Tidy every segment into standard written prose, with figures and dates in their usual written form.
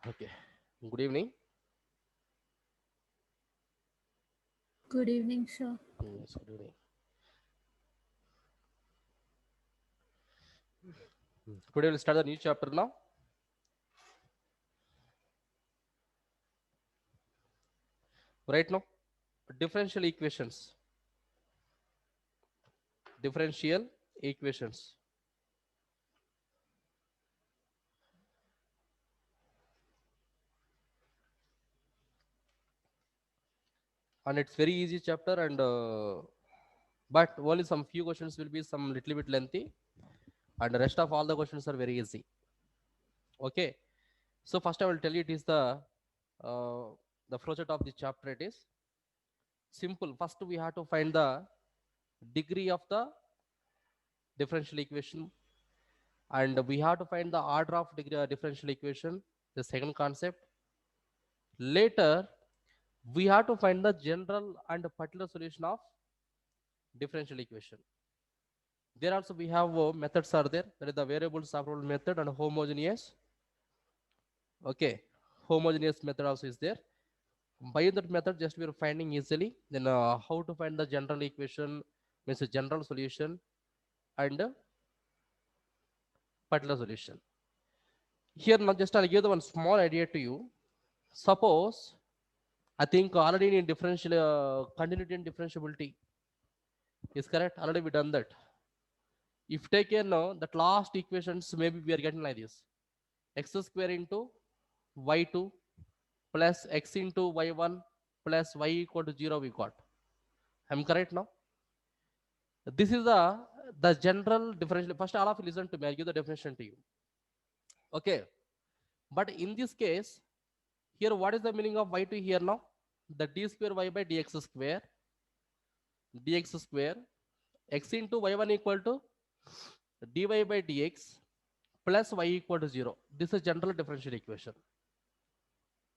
Okay. Good evening. Good evening, sir. Yes, good evening. Today we'll start the new chapter now. Right now, differential equations. Differential equations. And it's very easy chapter and but only some few questions will be some little bit lengthy and the rest of all the questions are very easy. Okay. So first I will tell you it is uh, the flowchart of the chapter. It is simple. First we have to find the degree of the differential equation and we have to find the order of degree, differential equation, the second concept. Later we have to find the general and particular solution of differential equation. There also we have methods are there, that is the variable separable method and homogeneous. Okay, homogeneous method also is there. By that method just we are finding easily. Then how to find the general equation means a general solution and particular solution. Here now just I'll give the one small idea to you. Suppose I think already in differential continuity and differentiability is correct. Already we done that. If taken that last equations, maybe we are getting like this: x square into y2 plus x into y1 plus y equal to 0 we got. I'm correct now? This is the general differential. First, all of you listen to me. I'll give the definition to you. Okay. But in this case, here what is the meaning of y2 here now? The d square y by dx square x into y1 equal to dy by dx plus y equal to 0. This is general differential equation.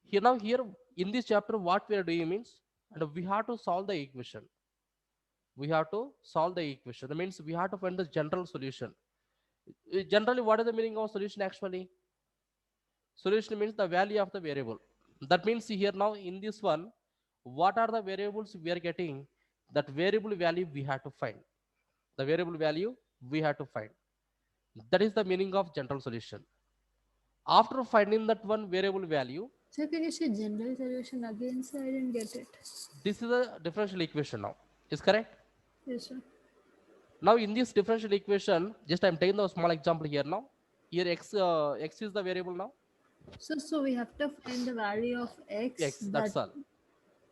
Here now here in this chapter what we are doing means, and we have to solve the equation. We have to solve the equation. That means we have to find the general solution. Generally, what is the meaning of solution actually? Solution means the value of the variable. That means here now in this one, what are the variables we are getting? That variable value we have to find. The variable value we have to find. That is the meaning of general solution. After finding that one variable value, Sir, can you say general solution again, sir? I didn't get it. this is a differential equation now. Is correct? Yes, sir. Now in this differential equation, just I'm taking a small example here now. Here x is the variable now. So we have to find the value of x. X, that's all.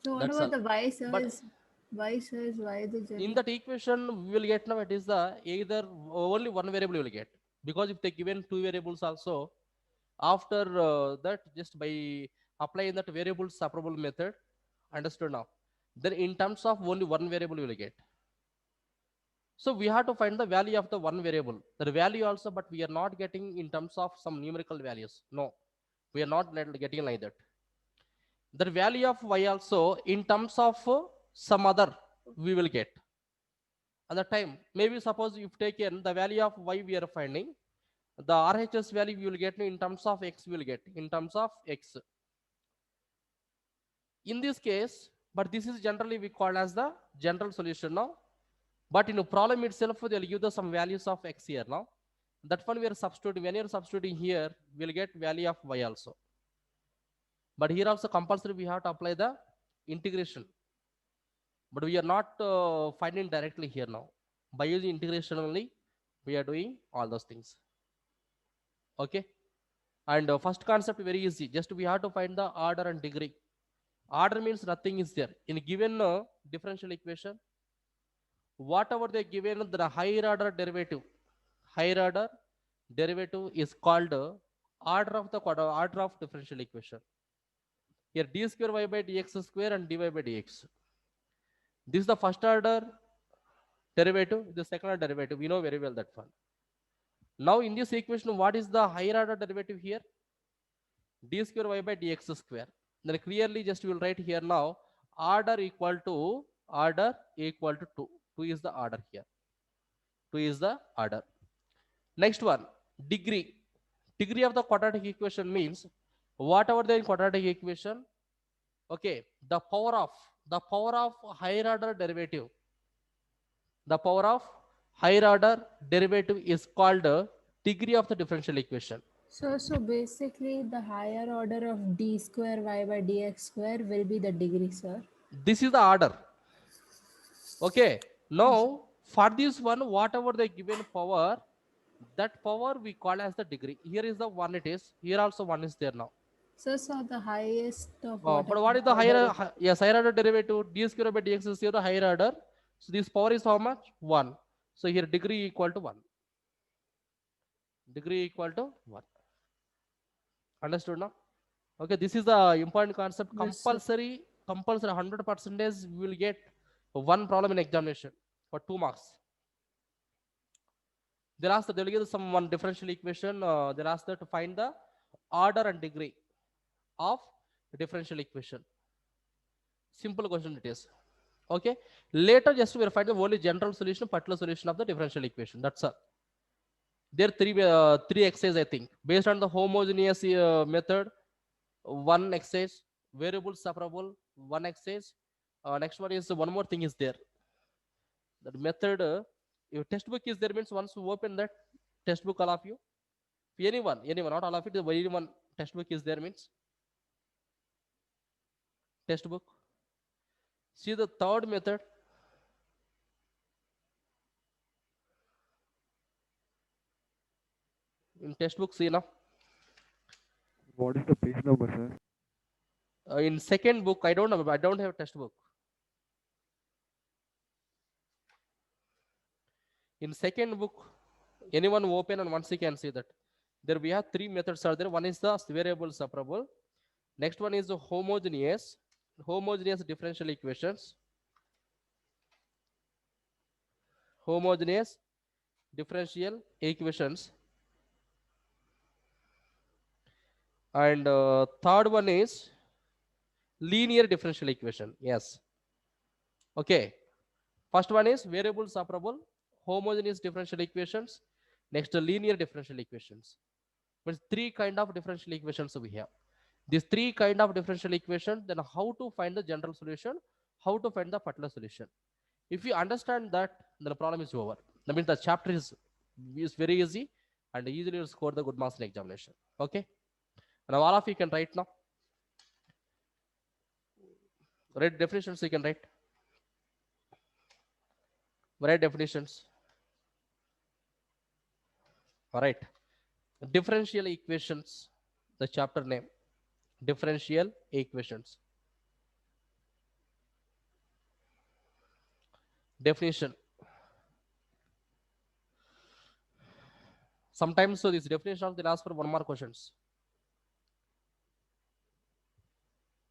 So what That's about all. the y, sir? But Is y the in general? that equation, we will get now it is the either only one variable you will get, because if they given two variables also, after that just by applying that variable separable method, understood now? Then in terms of only one variable you will get. So we have to find the value of the one variable. The value also, but we are not getting in terms of some numerical values. No, we are not getting like that. The value of y also in terms of some other we will get. At the time, maybe suppose you've taken the value of y we are finding, the RHS value we will get in terms of x we will get in terms of x. In this case, but this is generally we call as the general solution now. But in a problem itself, they'll give the some values of x here now. That one we are substituting. When you're substituting here, we'll get value of y also. But here also compulsory we have to apply the integration. But we are not finding directly here now. By using integration only, we are doing all those things. Okay. And first concept very easy. Just we have to find the order and degree. Order means nothing is there. In given differential equation, whatever they given the higher order derivative, higher order derivative is called order of differential equation. Here d square y by dx square and dy by dx. This is the first order derivative, the second order derivative. We know very well that one. Now in this equation, what is the higher order derivative here? D square y by dx square. Then clearly just we will write here now order equal to 2. 2 is the order here. 2 is the order. Next one, degree. Degree of the quadratic equation means whatever the quadratic equation, okay, the power of higher order derivative, the power of higher order derivative is called degree of the differential equation. So basically the higher order of d square y by dx square will be the degree, sir. This is the order. Okay, now for this one, whatever the given power, that power we call as the degree. Here is the one, it is here also one is there now. So the highest of But whatever what the is the order higher? of Yes, higher order derivative d square by dx is here the higher order. So this power is how much? 1. So here degree equal to 1. Degree equal to 1. Understood now? Okay, this is the important concept. yes, sir. Compulsory 100% we will get one problem in examination for 2 marks. They'll give some one differential equation. They'll ask that to find the order and degree of differential equation. Simple question it is. Okay. Later, just we will find the only general solution, particular solution of the differential equation. That's all. There are three exercises, I think, based on the homogeneous method. One exercise, variable separable. One exercise. Next one is one more thing is there. That method. Your textbook is there means once you open that textbook, all of you, anyone, not all of it. Anyone textbook is there means textbook. See the third method. In textbook, see now. What is the page number, sir? In second book, I don't know. I don't have textbook. In second book, anyone open and once you can see that there we have three methods are there. One is the variable separable. Next one is the homogeneous differential equations. Homogeneous differential equations. And third one is linear differential equation. Yes. Okay. First one is variable separable, homogeneous differential equations. Next, linear differential equations. But three kind of differential equations we have. These three kind of differential equations, then how to find the general solution, how to find the particular solution. If you understand that, then the problem is over. That means the chapter is very easy and easily will score the good marks in examination. Okay. Now all of you can write now. Write definitions you can write. Write definitions. All right. Differential equations, the chapter name. Differential equations. Definition. Sometimes so this definition they'll ask for one more questions.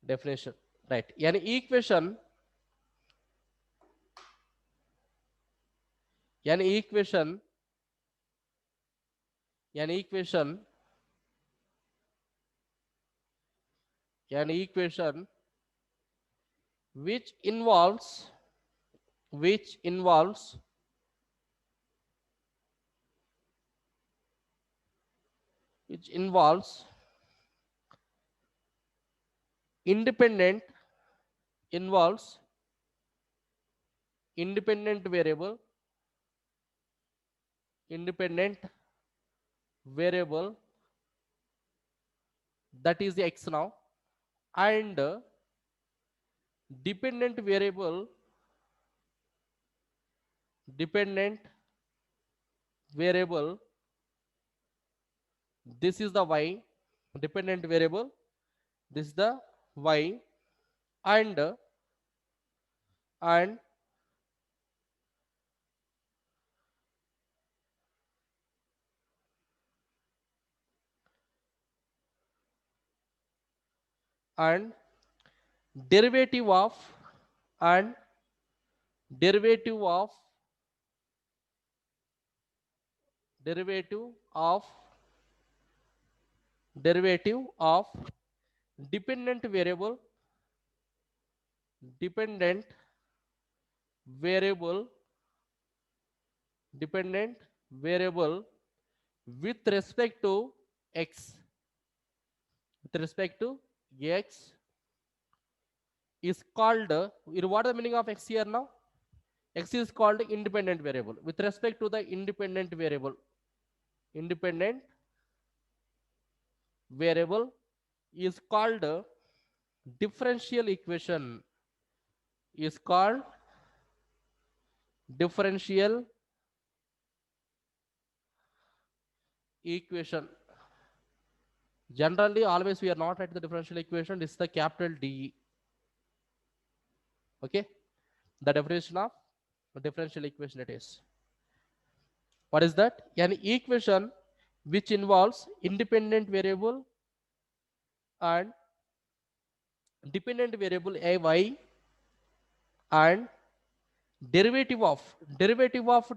Definition. Right. An equation. An equation. An equation. An equation which involves independent involves independent variable that is the x now, and dependent variable this is the y, dependent variable this is the y, and and derivative of and derivative of derivative of derivative of dependent variable dependent variable dependent variable with respect to x with respect to x is called, what is the meaning of x here now? X is called independent variable. With respect to the independent variable is called differential equation, is called differential equation. Generally, always we are not writing the differential equation. This is the capital D. Okay, the definition of differential equation it is. What is that? An equation which involves independent variable and dependent variable ay and derivative of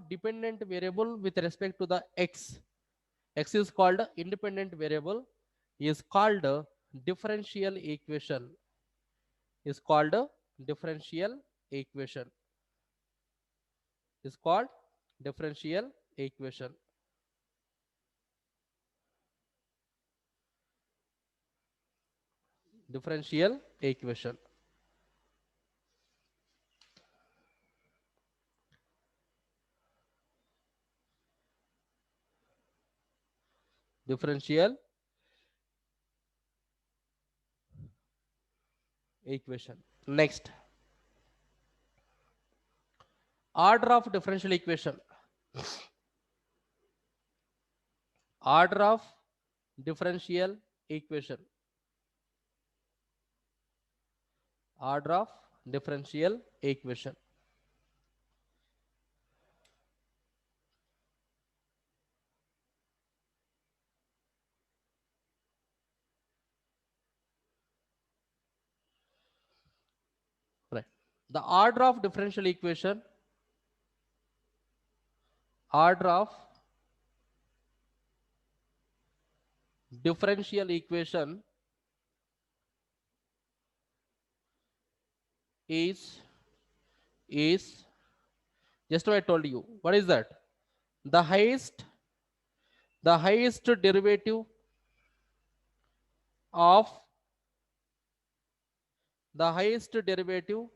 dependent variable with respect to the x. X is called independent variable, is called differential equation, is called differential equation, is called differential equation. Differential equation. Differential equation. Next, order of differential equation. Order of differential equation. Order of differential equation. Right. The order of differential equation, order of differential equation is just what I told you. What is that? The highest derivative of the highest derivative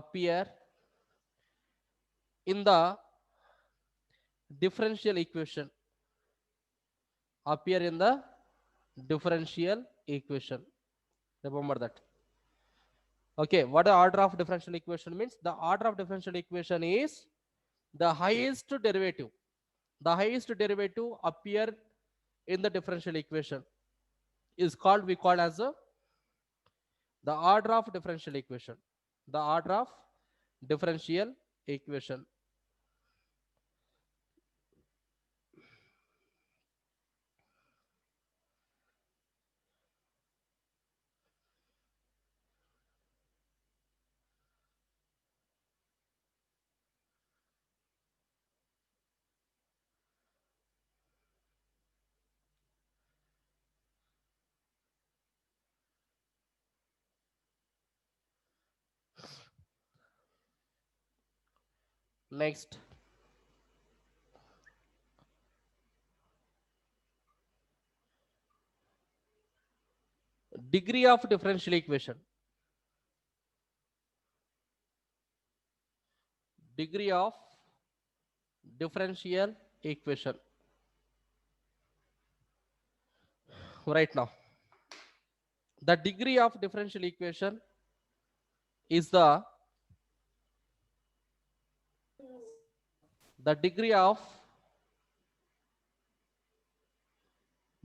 appear in the differential equation, appear in the differential equation. Remember that. Okay, what the order of differential equation means? The order of differential equation is the highest derivative appear in the differential equation is called, we call as the order of differential equation. The order of differential equation. Next, degree of differential equation. Degree of differential equation. Right now, the degree of differential equation is the degree of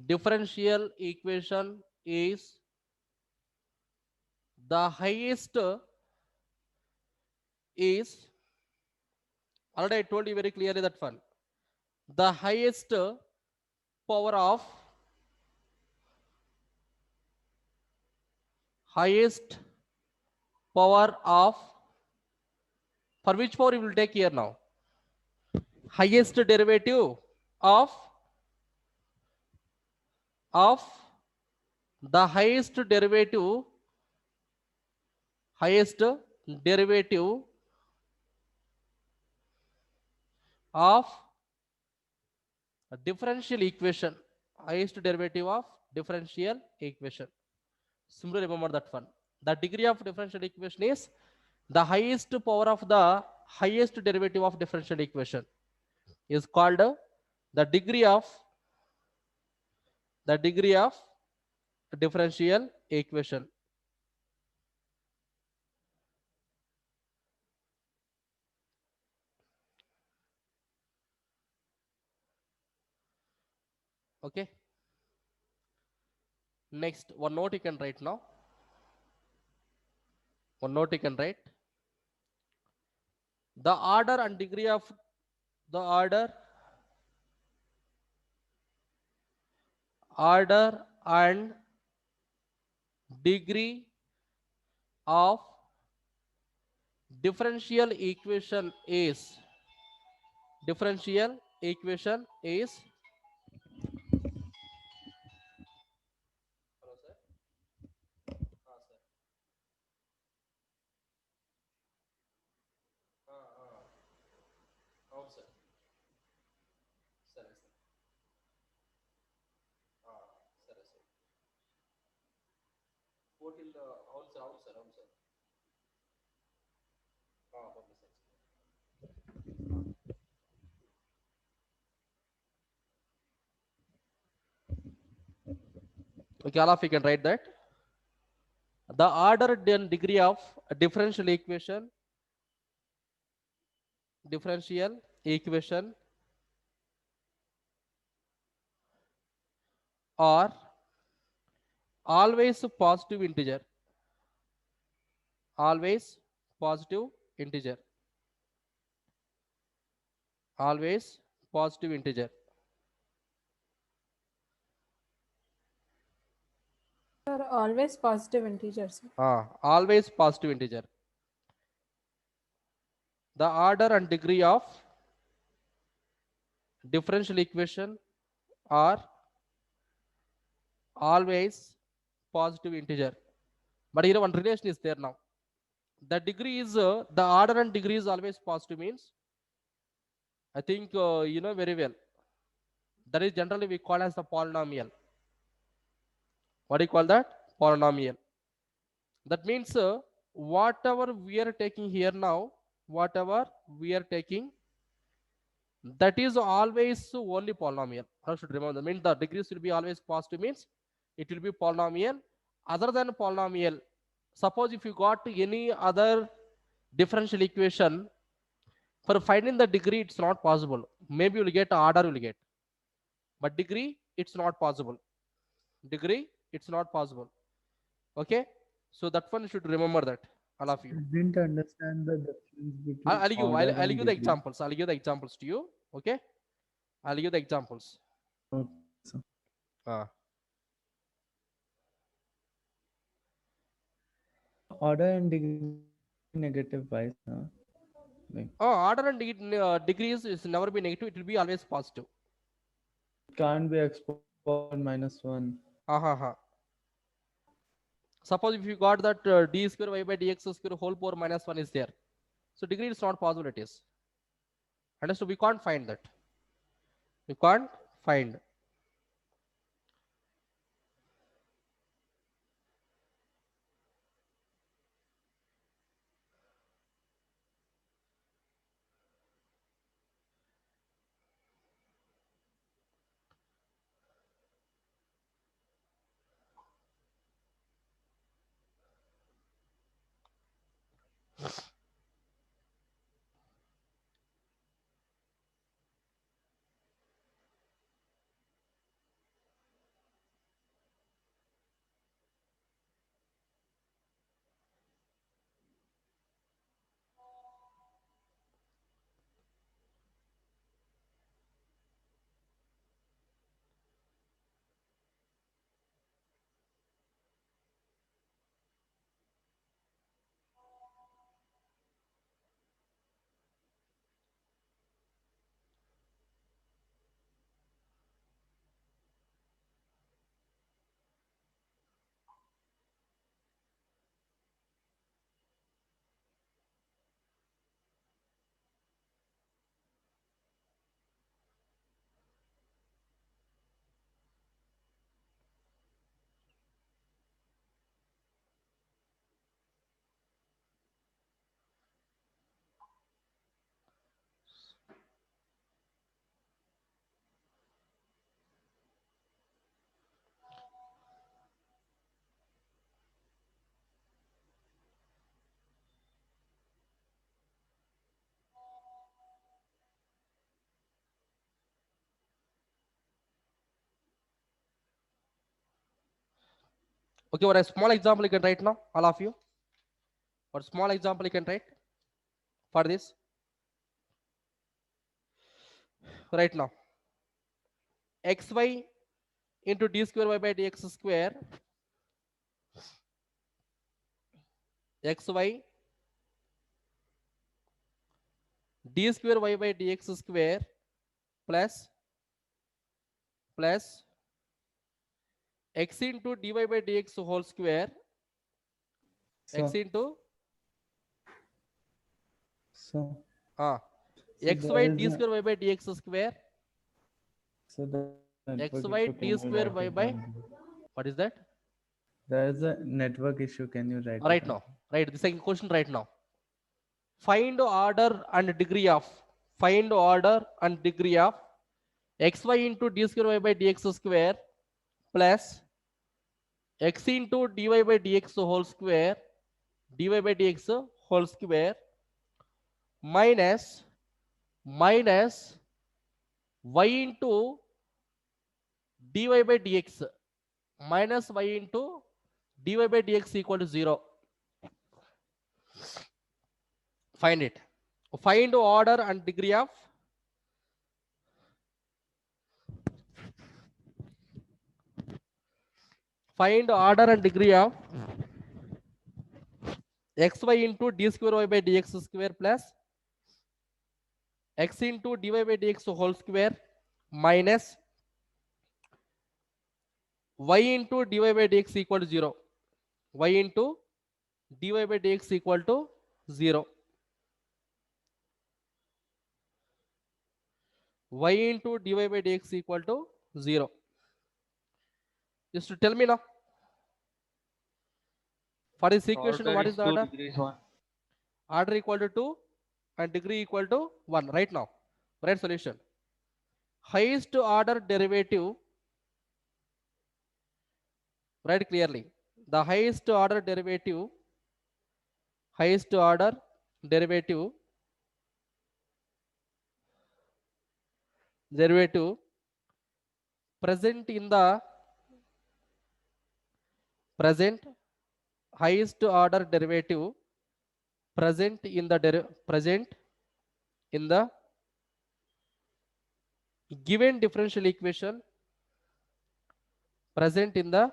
differential equation is the highest is, already I told you very clearly that one, the highest power of for which power we will take here now? Highest derivative of the highest derivative of a differential equation, highest derivative of differential equation. Simply remember that one. The degree of differential equation is the highest power of the highest derivative of differential equation is called the degree of differential equation. Okay. Next, one note you can write now. One note you can write. The order and degree of the order and degree of differential equation is hello sir. Sir. అవును sir సరే sir సరే sir 14 అవును sir పంపిస్తాను sir. Okay, all of you can write that. The order and degree of a differential equation are always positive integer. Always positive integer. Always positive integer. Sir, always positive integers. Always positive integer. The order and degree of differential equation are always positive integer. But here one relation is there now. The degree is the order and degree is always positive means I think you know very well. That is generally we call as the polynomial. What do you call that? Polynomial. That means whatever we are taking here now, whatever we are taking, that is always only polynomial. I should remember. That means the degrees will be always positive means it will be polynomial. Other than polynomial, suppose if you got any other differential equation, for finding the degree, it's not possible. Maybe you'll get order, you'll get, but degree, it's not possible. Degree, it's not possible. Okay, so that one you should remember that, all of you. I didn't understand the difference between I'll give order I'll and give the degree. examples. I'll give the examples to you. Okay, I'll give the examples. Okay, sir. Uh, Order and degree negative wise, huh? Like order and degrees is never be negative. It will be always positive. can't be exponent minus one. Ha. Suppose if you got that d square y by dx square whole power minus 1 is there. So degree is not possible, it is. Understood? We can't find that. We can't find. Okay, what a small example you can write now, all of you. What small example you can write for this right now? Xy into d square y by dx square, xy d square y by dx square plus x into dy by dx whole square, So, x into so, uh, so xy there is d a, square y by dx square, so the network xy issue. d Can you square write y it by, down? what is that? There is a network issue. Can you write it Right down? now, right, the second question right now. Find order and degree of, find order and degree of xy into d square y by dx square plus x into dy by dx whole square, dy by dx whole square minus y into dy by dx minus y into dy by dx equal to 0. Find it. Find order and degree of xy into d square y by dx square plus x into dy by dx whole square minus y into dy by dx equal to 0. Y into dy by dx equal to 0. Y into dy by dx equal to 0. Just to tell me now, for this equation, Order what is is the 2, order? degree is 1. Order equal to 2 and degree equal to 1. Right now, right solution. Highest order derivative, write clearly. The highest order derivative derivative present in the present highest order derivative present in the given differential equation, present in the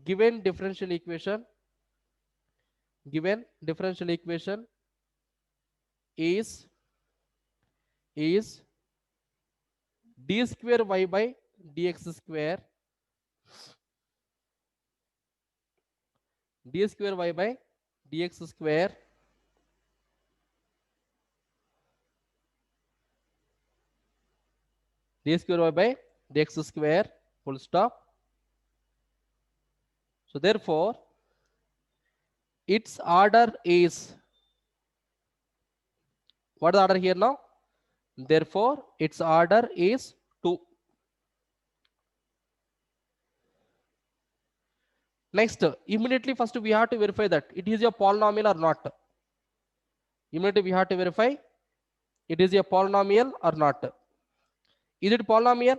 given differential equation is d square y by dx square, d square y by dx square d square y by dx square, full stop. So therefore its order is, what is the order here now? Therefore its order is 2. Next, immediately first we have to verify that it is a polynomial or not. Immediately we have to verify it is a polynomial or not. Is it polynomial?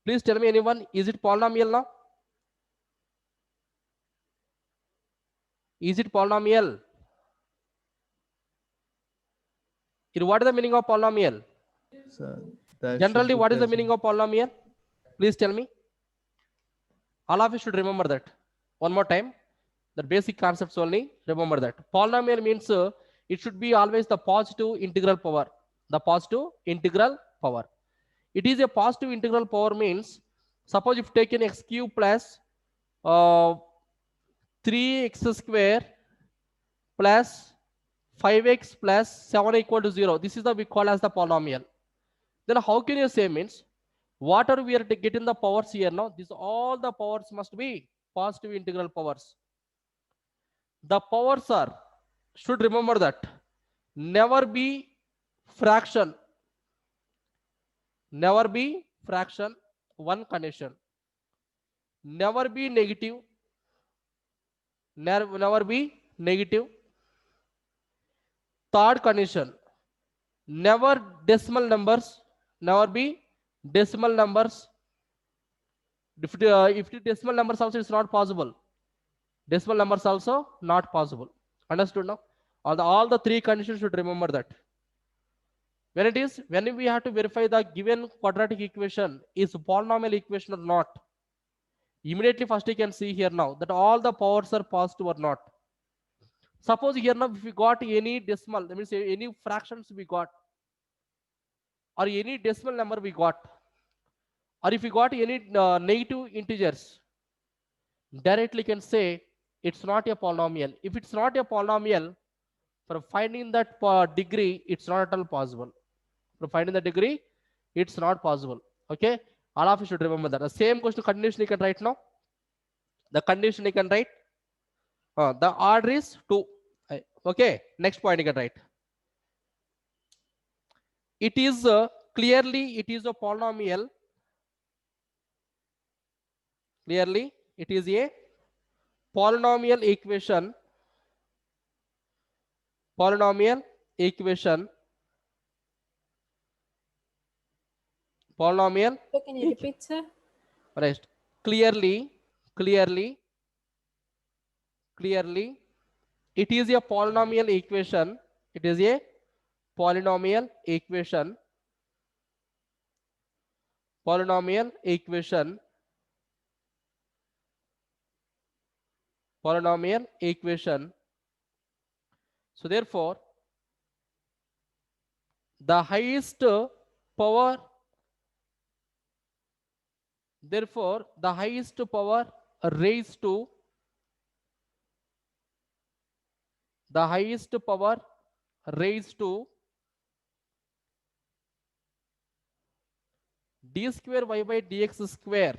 Please tell me anyone, is it polynomial now? Is it polynomial? What is the meaning of polynomial? So that should Generally, be what is the present. meaning of polynomial? Please tell me. All of you should remember that. One more time. The basic concepts only. Remember that. Polynomial means it should be always the positive integral power. The positive integral power. It is a positive integral power means, suppose if taken x cube plus 3x square plus 5x plus 7 equal to 0. This is the we call as the polynomial. Then how can you say means whatever we are getting the powers here now, this all the powers must be positive integral powers. The powers are, should remember that, never be fraction, never be fraction, one condition, never be negative, never be negative, Third condition, never decimal numbers, never be decimal numbers. If the decimal numbers also is not possible, decimal numbers also not possible. Understood now? All the three conditions should remember that. When we have to verify the given quadratic equation is polynomial equation or not, immediately first you can see here now that all the powers are positive or not. Suppose here now if we got any decimal, that means any fractions we got, or any decimal number we got, or if we got any negative integers, directly can say it's not a polynomial. If it's not a polynomial, for finding that degree, it's not at all possible. For finding the degree, it's not possible. Okay, all of you should remember that. The same question condition you can write now. The condition you can write. The order is 2. Okay, next point you can write. It is clearly it is a polynomial. Clearly, it is a polynomial equation. Polynomial equation. Polynomial. So can you repeat, sir? Right. Clearly, it is a polynomial equation. It is a polynomial equation. Polynomial equation. Polynomial equation. So therefore, the highest power. Therefore, the highest power raised to d square y by dx square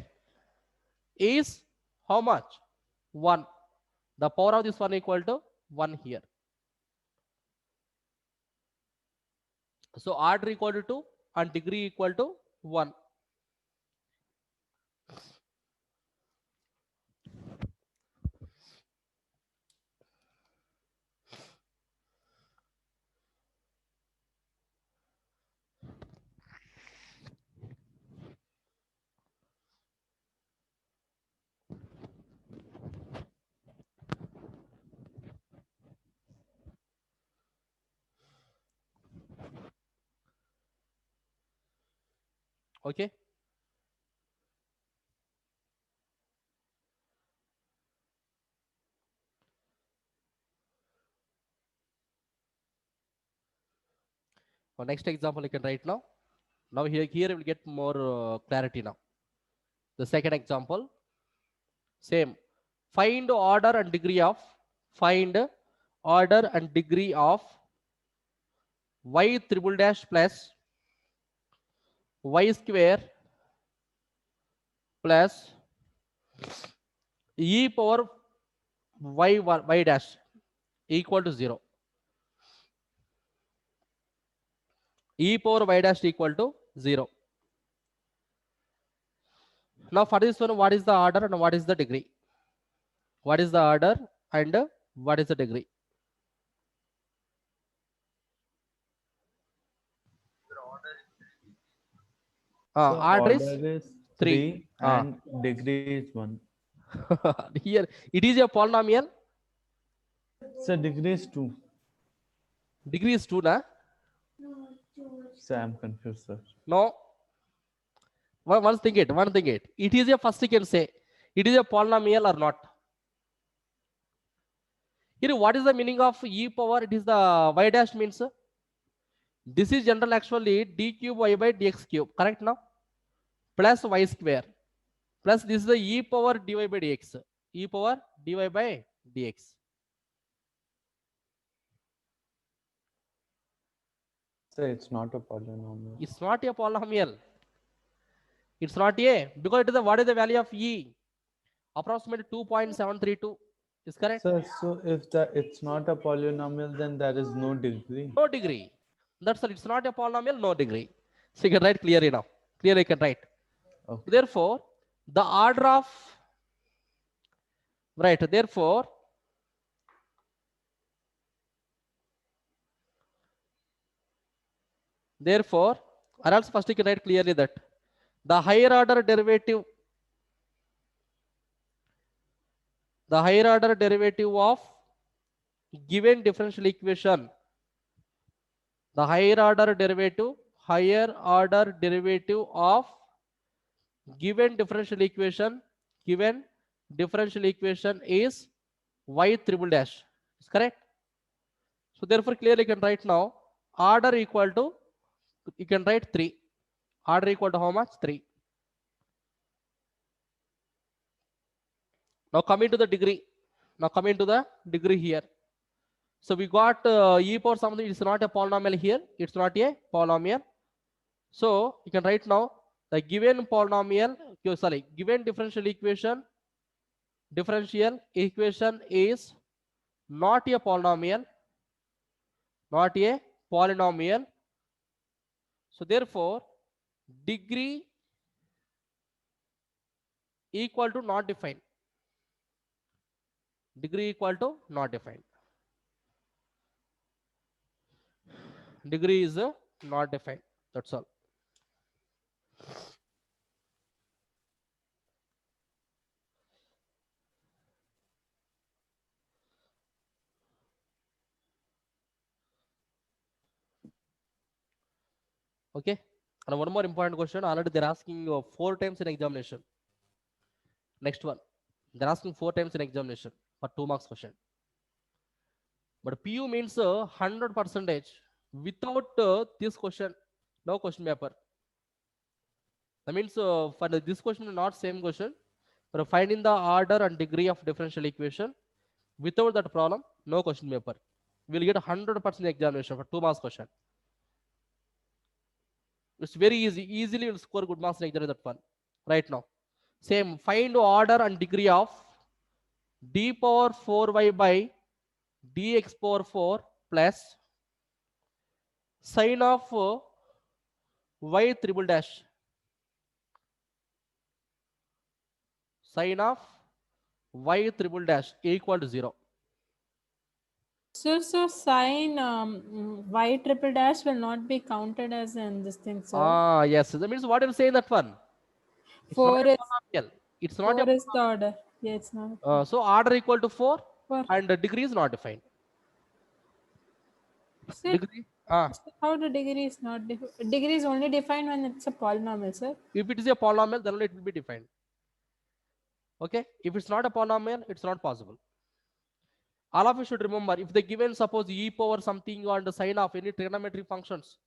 is how much? 1. The power of this one equal to 1 here. So order equal to 2 and degree equal to 1. Okay. Next example you can write now. Now here we'll get more clarity now. The second example, same. Find order and degree of y triple dash plus y square plus e power y dash equal to 0. E power y dash equal to 0. Now for this one, what is the order and what is the degree? What is the order and what is the degree? Order is order is 3 3 and degree is 1. Here it is a polynomial. So degree is 2. Degree is 2, na? So I'm confused, sir. No. Once think it. It is a first you can say. It is a polynomial or not. Here, what is the meaning of e power? It is the y dash means. This is general actually d cube y by dx cube. Correct now? Plus y square. Plus this is the e power dy by dx. E power dy by dx. So it's not a polynomial. It's not a polynomial. It's not a, because it is the, what is the value of e? Approximately 2.732 is correct. Sir, so if it's not a polynomial, then there is no degree. No degree. That's all. It's not a polynomial, no degree. So you can write clearly now. Clearly you can write. Okay. Therefore, the order of, right, therefore, Therefore, or else first you can write clearly that the higher order derivative of given differential equation, the higher order derivative of given differential equation is y triple dash. Is correct? So therefore clearly you can write now order equal to, you can write 3. Order equal to how much? 3. Now coming to the degree. Here. So we got e power something. It's not a polynomial here. It's not a polynomial. So you can write now the given polynomial. Given differential equation is not a polynomial. So therefore, degree equal to not defined. Degree is not defined. That's all. Okay. And one more important question. Already they're asking 4 times in examination. Next one. They're asking 4 times in examination for 2 marks question. But PU means 100%. Without this question, no question paper. That means for this question, not same question. For finding the order and degree of differential equation, without that problem, no question paper. We'll get 100% examination for 2 marks question. It's very easy. Easily you'll score good marks in exam that one. Right now. Same. Find order and degree of d power 4y by dx power 4 plus sine of y triple dash. Sine of y triple dash equal to 0. So sine y triple dash will not be counted as in this thing, sir. Ah, yes. That means what you're saying that one. It's 4 not a is polynomial. It's not 4 a is the order. Yeah, it's not. so order equal to 4 4. and the degree is not defined. Sir, Degree. so how the degree is not degree is only defined when it's a polynomial, sir. If it is a polynomial, then only it will be defined. Okay. If it's not a polynomial, it's not possible. All of you should remember, if they given suppose e power something on the sine of any trigonometric functions.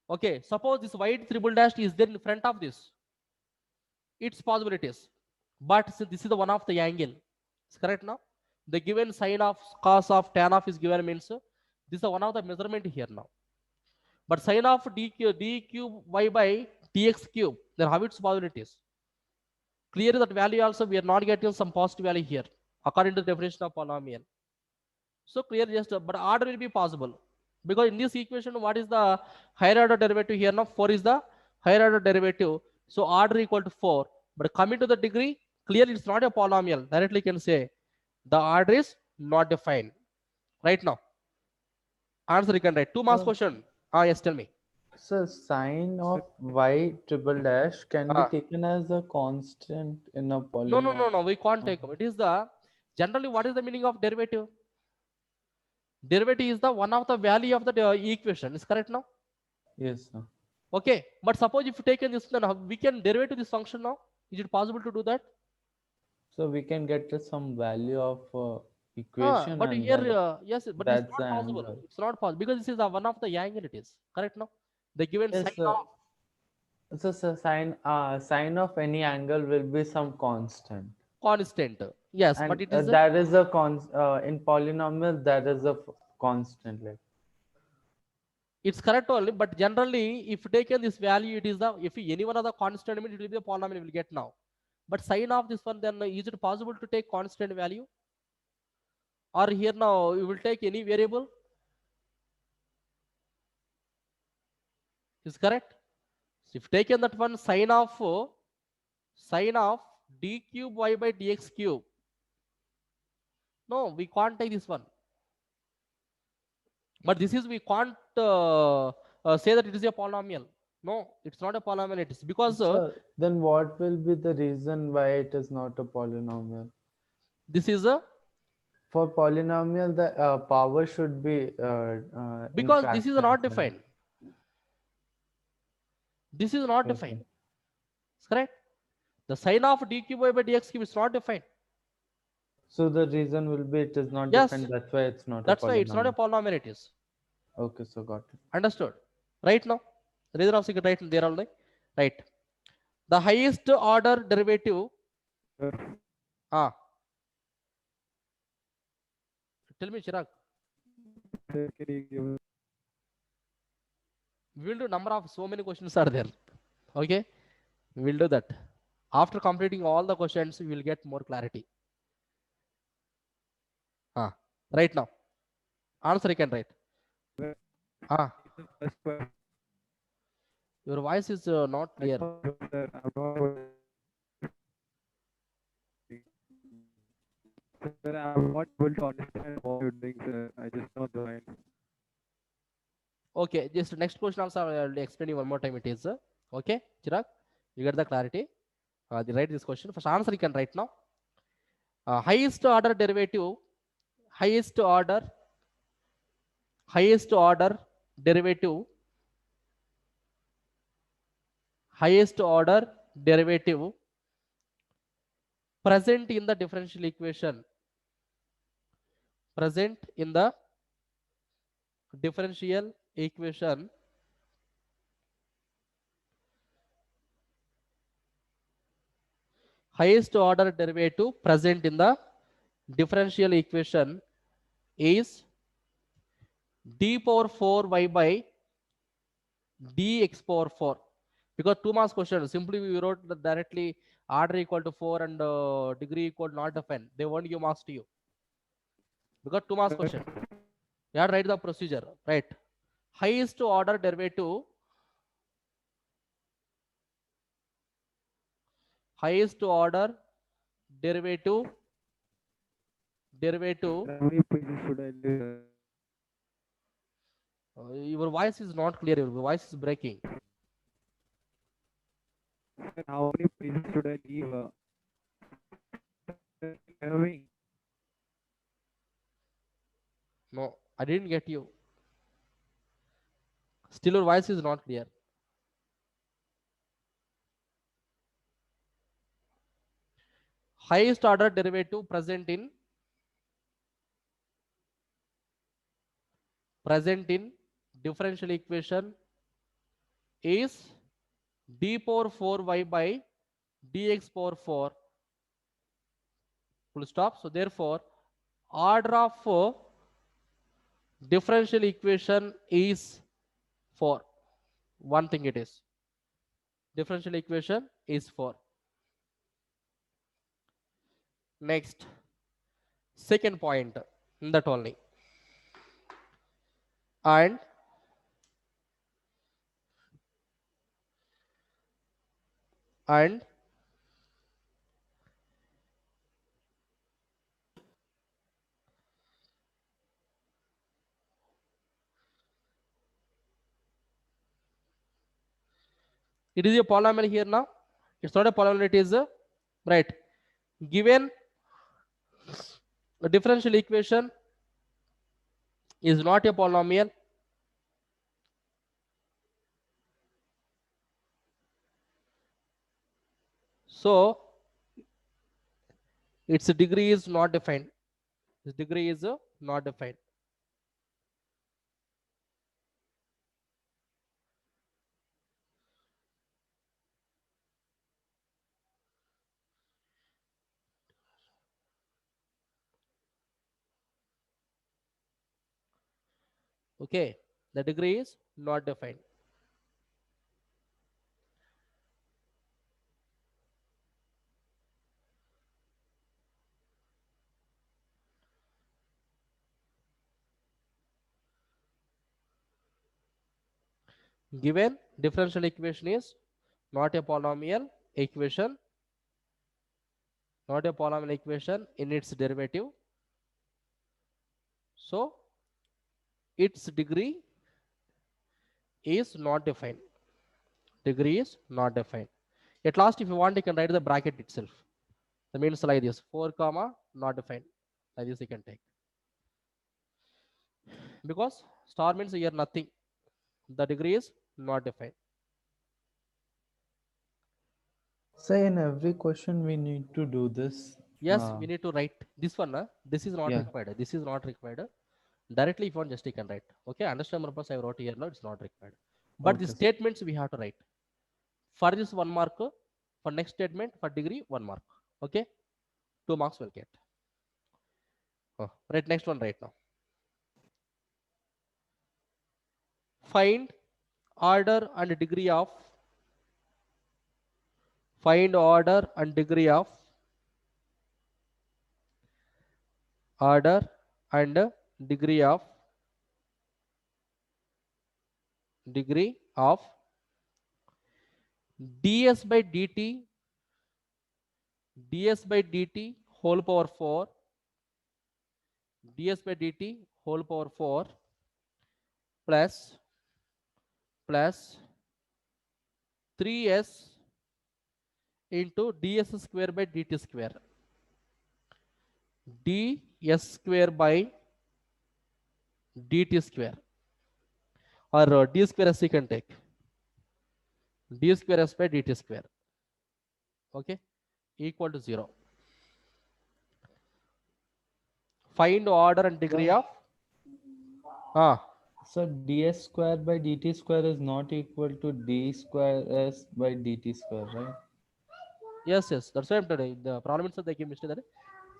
Okay. Suppose this white triple dash is there in front of this. It's possibilities. But this is the one of the angle. It's correct now. The given sine of cos of tan of is given means this is one of the measurement here now. But sine of d cube y by dx cube, then how its possibilities? Clearly that value also we are not getting some positive value here according to the definition of polynomial. So clear just but order will be possible because in this equation what is the higher order derivative here now? 4 is the higher order derivative. So order equal to 4. But coming to the degree, clearly it's not a polynomial. Directly can say the order is not defined. Right now. Answer you can write. 2 marks question. Yes, tell me. So sine of y triple dash can be Ah. taken as a constant in a polynomial. No. We can't take. It is the generally what is the meaning of derivative? Derivative is the one of the value of the equation. Is correct now? Yes, sir. Okay. But suppose if you take this, then we can derive to this function now. Is it possible to do that? So we can get to some value of equation But and here, then yes, but that's it's the not possible. angle. It's not possible because this is one of the angle. It is correct now. The given Yes, sine sir. of So sine of any angle will be some constant. constant. Yes, And but it is that is a in polynomial that is a constant, like. it's correct only. But generally, if taken this value, it is the if any one of the constant element, it will be a polynomial. Will get now. But sine of this one, then is it possible to take constant value? Or here now you will take any variable? Is correct? So if taken that one sine of d cube y by dx cube. No, we can't take this one. But this is we can't say that it is a polynomial. No, it's not a polynomial. It is because Sir, then what will be the reason why it is not a polynomial? this is a For polynomial, the power should be in because this is fractions, not right? defined. This is not Okay. defined. Correct? The sign of d cube by dx cube is not defined. So the reason will be it is not Yes, defined. That's why it's not a that's why it's not a polynomial. polynomial. It is. Okay, so got it. Understood? Right now, reason of secret right there only. Right. The highest order derivative. Ah, tell me, Chirag. Sir, can you give We will do number of so many questions are there. Okay, we will do that. After completing all the questions, we will get more clarity. Ah, right now. Answer you can write. Well, Ah, the first question? your voice is not clear. Sir, I'm not. Sir, I'm not able to understand what you're doing, sir. I just now joined. Okay, just next question also I will explain you one more time. It is okay, Chirag, you get the clarity. Write this question. First answer you can write now. Highest order derivative, highest order derivative, highest order derivative present in the differential equation, present in the differential equation highest order derivative present in the differential equation is d power 4y by dx power 4. Because 2 marks question, simply we wrote that directly order equal to 4 and degree equal not defined. They won't give marks to you. Because 2 marks question. You have to write the procedure, right? Highest order derivative, highest order derivative, How many pages should I do? your voice is not clear, your voice is breaking. Sir, how many pages should I leave? Having No, I didn't get you. Still your voice is not clear. Highest order derivative present in differential equation is d power 4y by dx power 4 full stop. So therefore order of differential equation is 4. One thing it is, differential equation is 4. Next, second point, that only. And it is a polynomial here now. It's not a polynomial, it is a, right, given the differential equation is not a polynomial, so its degree is not defined. Its degree is not defined. Okay, the degree is not defined. Given differential equation is not a polynomial equation, not a polynomial equation in its derivative, so its degree is not defined. Degree is not defined. At last, if you want, you can write the bracket itself. That means like this, 4 comma not defined. Like this you can take. Because star means here nothing. The degree is not defined. Say in every question we need to do this. Yes, we need to write this one. This is not Yeah. required. This is not required. Directly, if you want, just you can write. Okay, understand purpose I wrote here now, it's not required. But the Okay, sir. statements we have to write. For this 1 mark, for next statement, for degree 1 mark. Okay, 2 marks will get. Right, next one right now. Find order and degree of order and degree of order and degree of ds by dt whole power 4 ds by dt whole power 4 plus 3s into ds square by dt square. ds square by dt square, or d square s you can take. d square s by dt square. Okay, equal to 0. Find order and degree of So ds square by dt square is not equal to d square s by dt square, right? yes, that's why I'm telling. The problem is that they give mistake that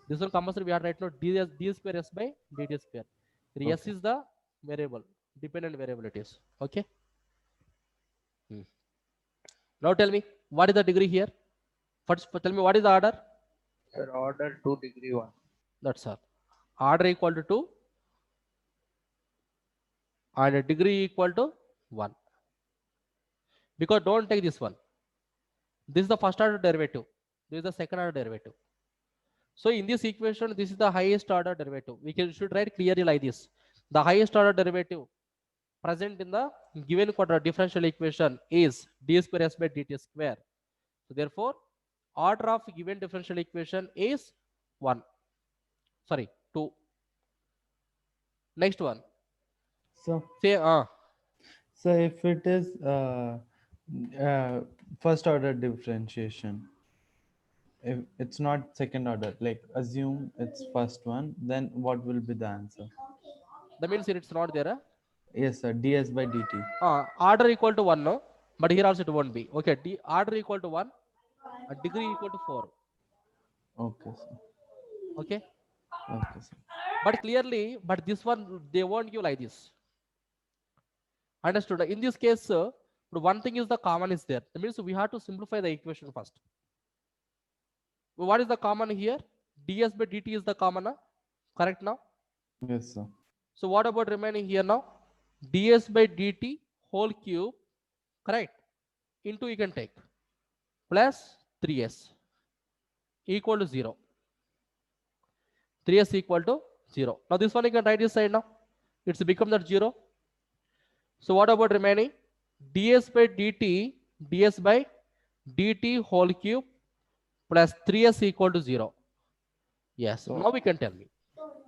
this one compulsory we are right now d square s by dt square. Here s Okay. is the variable, dependent variable it is. Okay. Now tell me what is the degree here. First tell me what is the order. Sir, order 2 degree 1. That's all. Order equal to 2 and a degree equal to 1. Because don't take this one. This is the first order derivative. This is the second order derivative. So in this equation, this is the highest order derivative. Should write clearly like this. The highest order derivative present in the given quadrant differential equation is d square s by dt square. So therefore, order of given differential equation is 1. Sorry, 2. Next one. So Say so if it is first order differentiation, if it's not second order, like assume it's first one, then what will be the answer? that means here it's not there. Yes, sir. ds by dt. Order equal to 1, no? But here also it won't be. Okay, order equal to 1 and degree equal to 4. Okay, sir. Okay, Okay, sir. but clearly, but this one they won't give like this. Understood? In this case, one thing is the common is there. That means we have to simplify the equation first. What is the common here? ds by dt is the common, correct now? Yes, sir. So what about remaining here now? ds by dt whole cube, correct? Into you can take plus 3s equal to 0. 3s equal to 0. Now this one you can write this side now. It's become that 0. So what about remaining? ds by dt whole cube plus 3s equal to 0. Yes, So now we can tell me.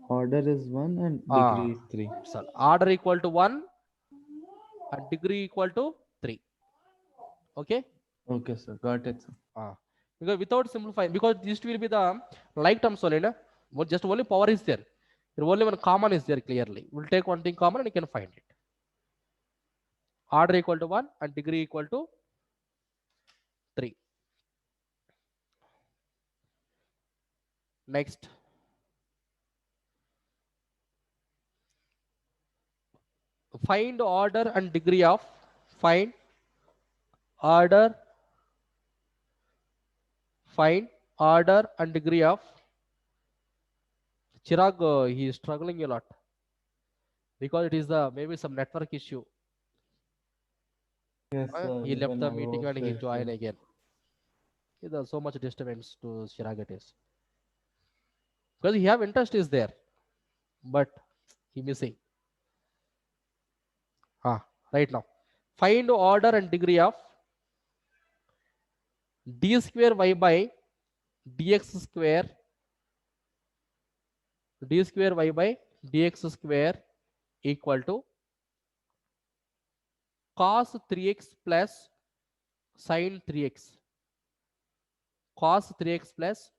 order is 1 and degree is 3. So order equal to 1 and degree equal to 3. Okay? Okay, sir. Got it, sir. Because without simplifying, because this will be the like terms only, na? Just only power is there. There only one common is there clearly. We'll take one thing common and you can find it. Order equal to 1 and degree equal to 3. Next. Find order and degree of order and degree of Chirag. He is struggling a lot because it is the maybe some network issue. Yes, sir. He left Even the I meeting was and he joined facing. again. There's so much disturbance to Chirag it is. Because he have interest is there, but he missing. Right now. Find order and degree of d square y by dx square equal to cos 3x plus sin 3x. Cos 3x plus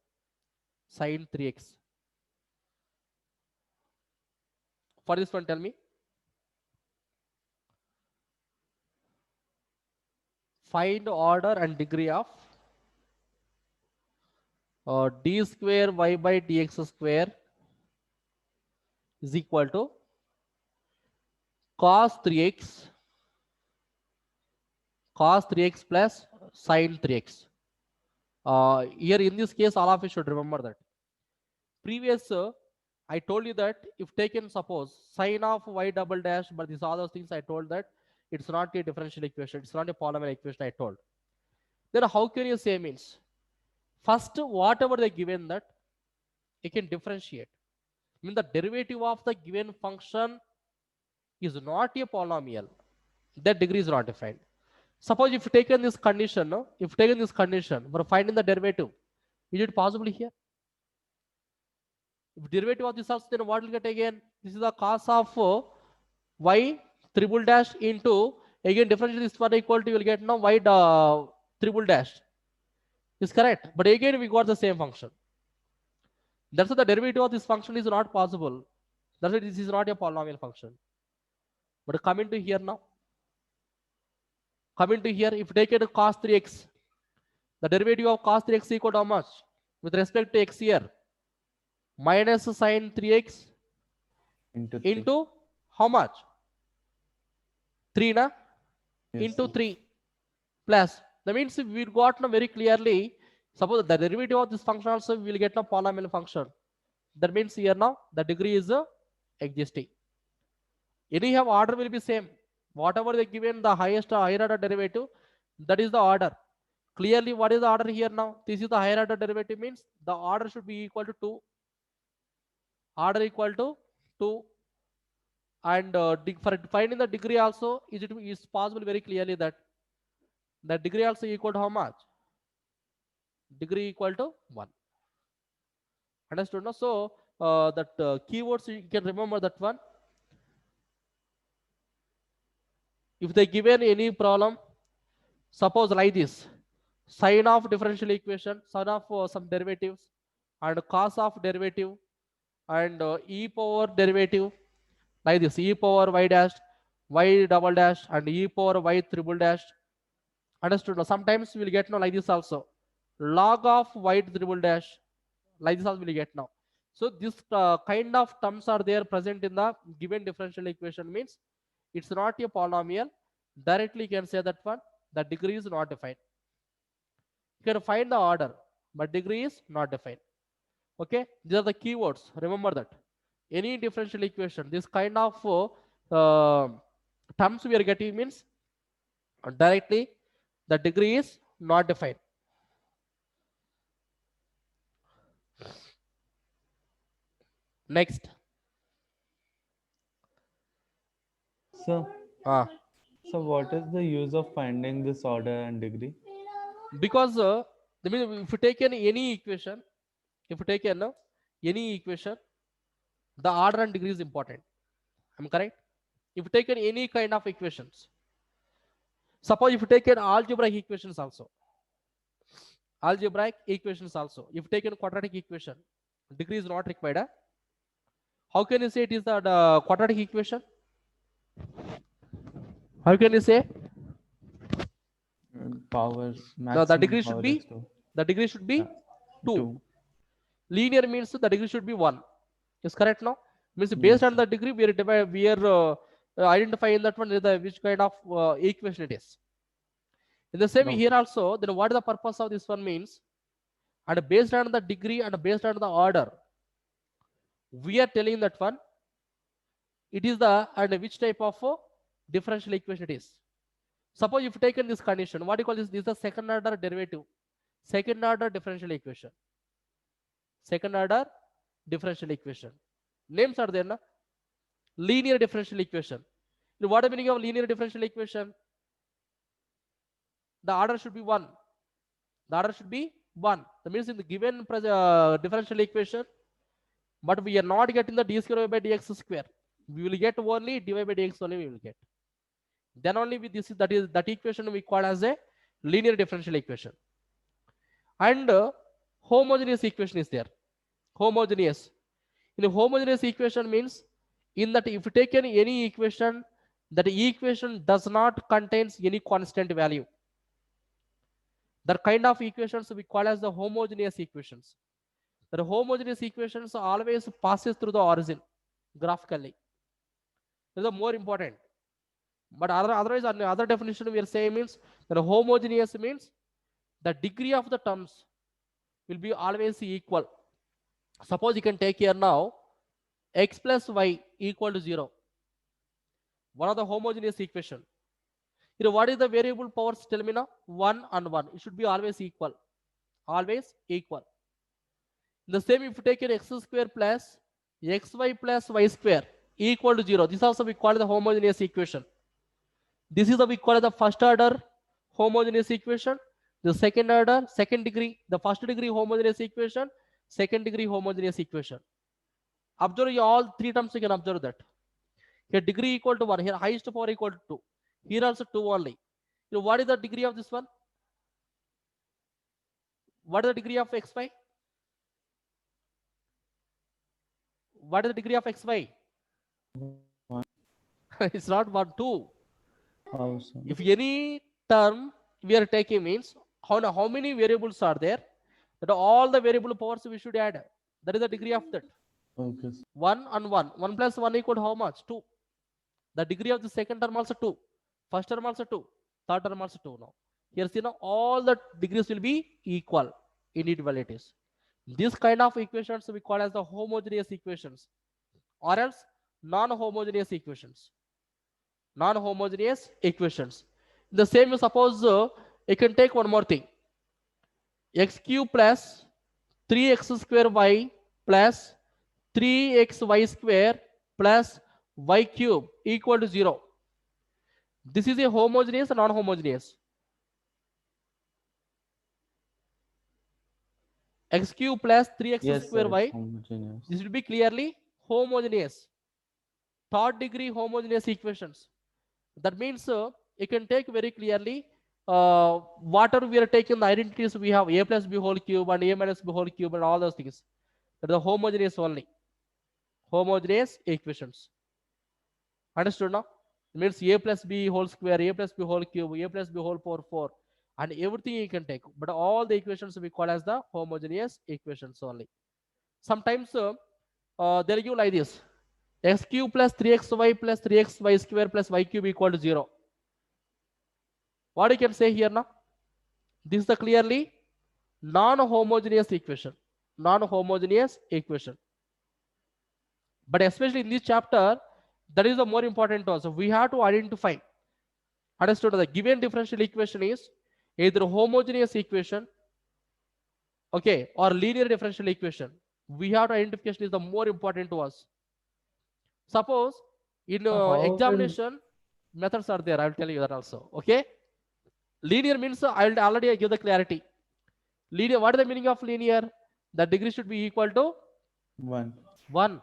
sin 3x. For this one, tell me. Find order and degree of d square y by dx square is equal to cos 3x plus sin 3x. Here in this case, all of you should remember that. Previous, I told you that if taken suppose sine of y double dash, but these other things I told that it's not a differential equation, it's not a polynomial equation I told. Then how can you say means? First, whatever they given that, you can differentiate. I mean the derivative of the given function is not a polynomial. That degree is not defined. Suppose if taken this condition, no? If taken this condition for finding the derivative, is it possible here? If derivative of this also, then what will get again? This is the cos of y triple dash into again differential this one equal to you will get now y triple dash is correct. But again we got the same function. That's why the derivative of this function is not possible. That's why this is not a polynomial function. But coming to here now. Coming to here, if taken cos 3x, the derivative of cos 3x equal to how much? With respect to x here, minus sin 3x into how much? 3 na? Yes, Into sir. 3 plus. That means we got now very clearly, suppose the derivative of this function also we will get a polynomial function. That means here now the degree is existing. Anyhow, order will be same. Whatever they given the highest higher order derivative, that is the order. Clearly, what is the order here now? This is the higher order derivative means the order should be equal to 2. Order equal to 2. And for finding the degree also, is possible very clearly that the degree also equal to how much? Degree equal to 1. Understood? No? So that keywords you can remember that one. If they given any problem, suppose like this, sine of differential equation, sine of some derivatives, and cos of derivative, and e power derivative, like this, e power y dash, y double dash, and e power y triple dash. Understood? Now, sometimes we will get now like this also, log of y triple dash, like this also we will get now. So this kind of terms are there present in the given differential equation means it's not a polynomial. Directly you can say that one, the degree is not defined. You can find the order, but degree is not defined. Okay, these are the keywords. Remember that. Any differential equation, this kind of terms we are getting means directly the degree is not defined. Next. So, Ah. so what is the use of finding this order and degree? Because that means if you take any equation, if you take any equation, the order and degree is important. Am I correct? If you take any kind of equations, suppose if you take algebraic equations also, if you take a quadratic equation, degree is not required. How can you say it is the quadratic equation? How can you say? Power No, the maximum degree should power be is 2. the degree should be 2. 2. Linear means the degree should be 1. Is correct now? Means Yes, based on sir. the degree we are identifying that one which kind of equation it is. In the same No. here also, then what is the purpose of this one means? And based on the degree and based on the order, we are telling that one it is the and which type of differential equation it is. Suppose if taken this condition, what you call this? This is the second order derivative, second order differential equation. Second order differential equation. Names are there, na? Linear differential equation. What is the meaning of linear differential equation? the order should be 1. The order should be 1. That means in the given differential equation, but we are not getting the d square by dx square. We will get only dy by dx only we will get. Then only with this, that equation we call as a linear differential equation. And homogeneous equation is there. Homogeneous. In a homogeneous equation means in that if you take any equation, that equation does not contains any constant value. That kind of equations we call as the homogeneous equations. The homogeneous equations always passes through the origin graphically. This is the more important. But otherwise, other definition we are saying means that homogeneous means the degree of the terms will be always equal. Suppose you can take here now x plus y equal to 0. One of the homogeneous equation. You know, what is the variable powers? Tell me now. 1 and 1. It should be always equal. Always equal. The same if you take an x square plus xy plus y square equal to 0. This also we call the homogeneous equation. This is what we call the first order homogeneous equation. The second order, second degree, the first degree homogeneous equation, second degree homogeneous equation. Observe all three terms, you can observe that. Here degree equal to 1, here highest power equal to 2. Here also 2 only. You know, what is the degree of this one? What is the degree of xy? What is the degree of xy? 1. It's not 1, 2. Also. If any term we are taking means how many variables are there, that all the variable powers we should add. That is the degree of that. Okay. 1 and 1. 1 plus 1 equal to how much? 2. The degree of the second term also 2. First term also 2. Third term also 2 now. Here see now all the degrees will be equal inequalities. This kind of equations we call as the homogeneous equations or else non-homogeneous equations. Non-homogeneous equations. The same suppose you can take one more thing. X cube plus 3x square y plus 3xy square plus y cube equal to 0. This is a homogeneous or non-homogeneous? X cube plus 3x Yes, square sir, y. it's homogeneous. This will be clearly homogeneous. Third degree homogeneous equations. That means you can take very clearly whatever we are taking the identities we have a plus b whole cube and a minus b whole cube and all those things. That is the homogeneous only. Homogeneous equations. Understood now? It means a plus b whole square, a plus b whole cube, a plus b whole power 4 and everything you can take. But all the equations we call as the homogeneous equations only. Sometimes they'll give like this. X cube plus 3xy plus 3xy square plus y cube equal to 0. What you can say here now? This is the clearly non-homogeneous equation. Non-homogeneous equation. But especially in this chapter, that is the more important to us. So we have to identify. Understood? The given differential equation is either homogeneous equation, okay, or linear differential equation. We have to identification is the more important to us. Suppose in How will- examination methods are there. I will tell you that also. Okay. Linear means I will already give the clarity. Linear. What is the meaning of linear? The degree should be equal to 1. 1.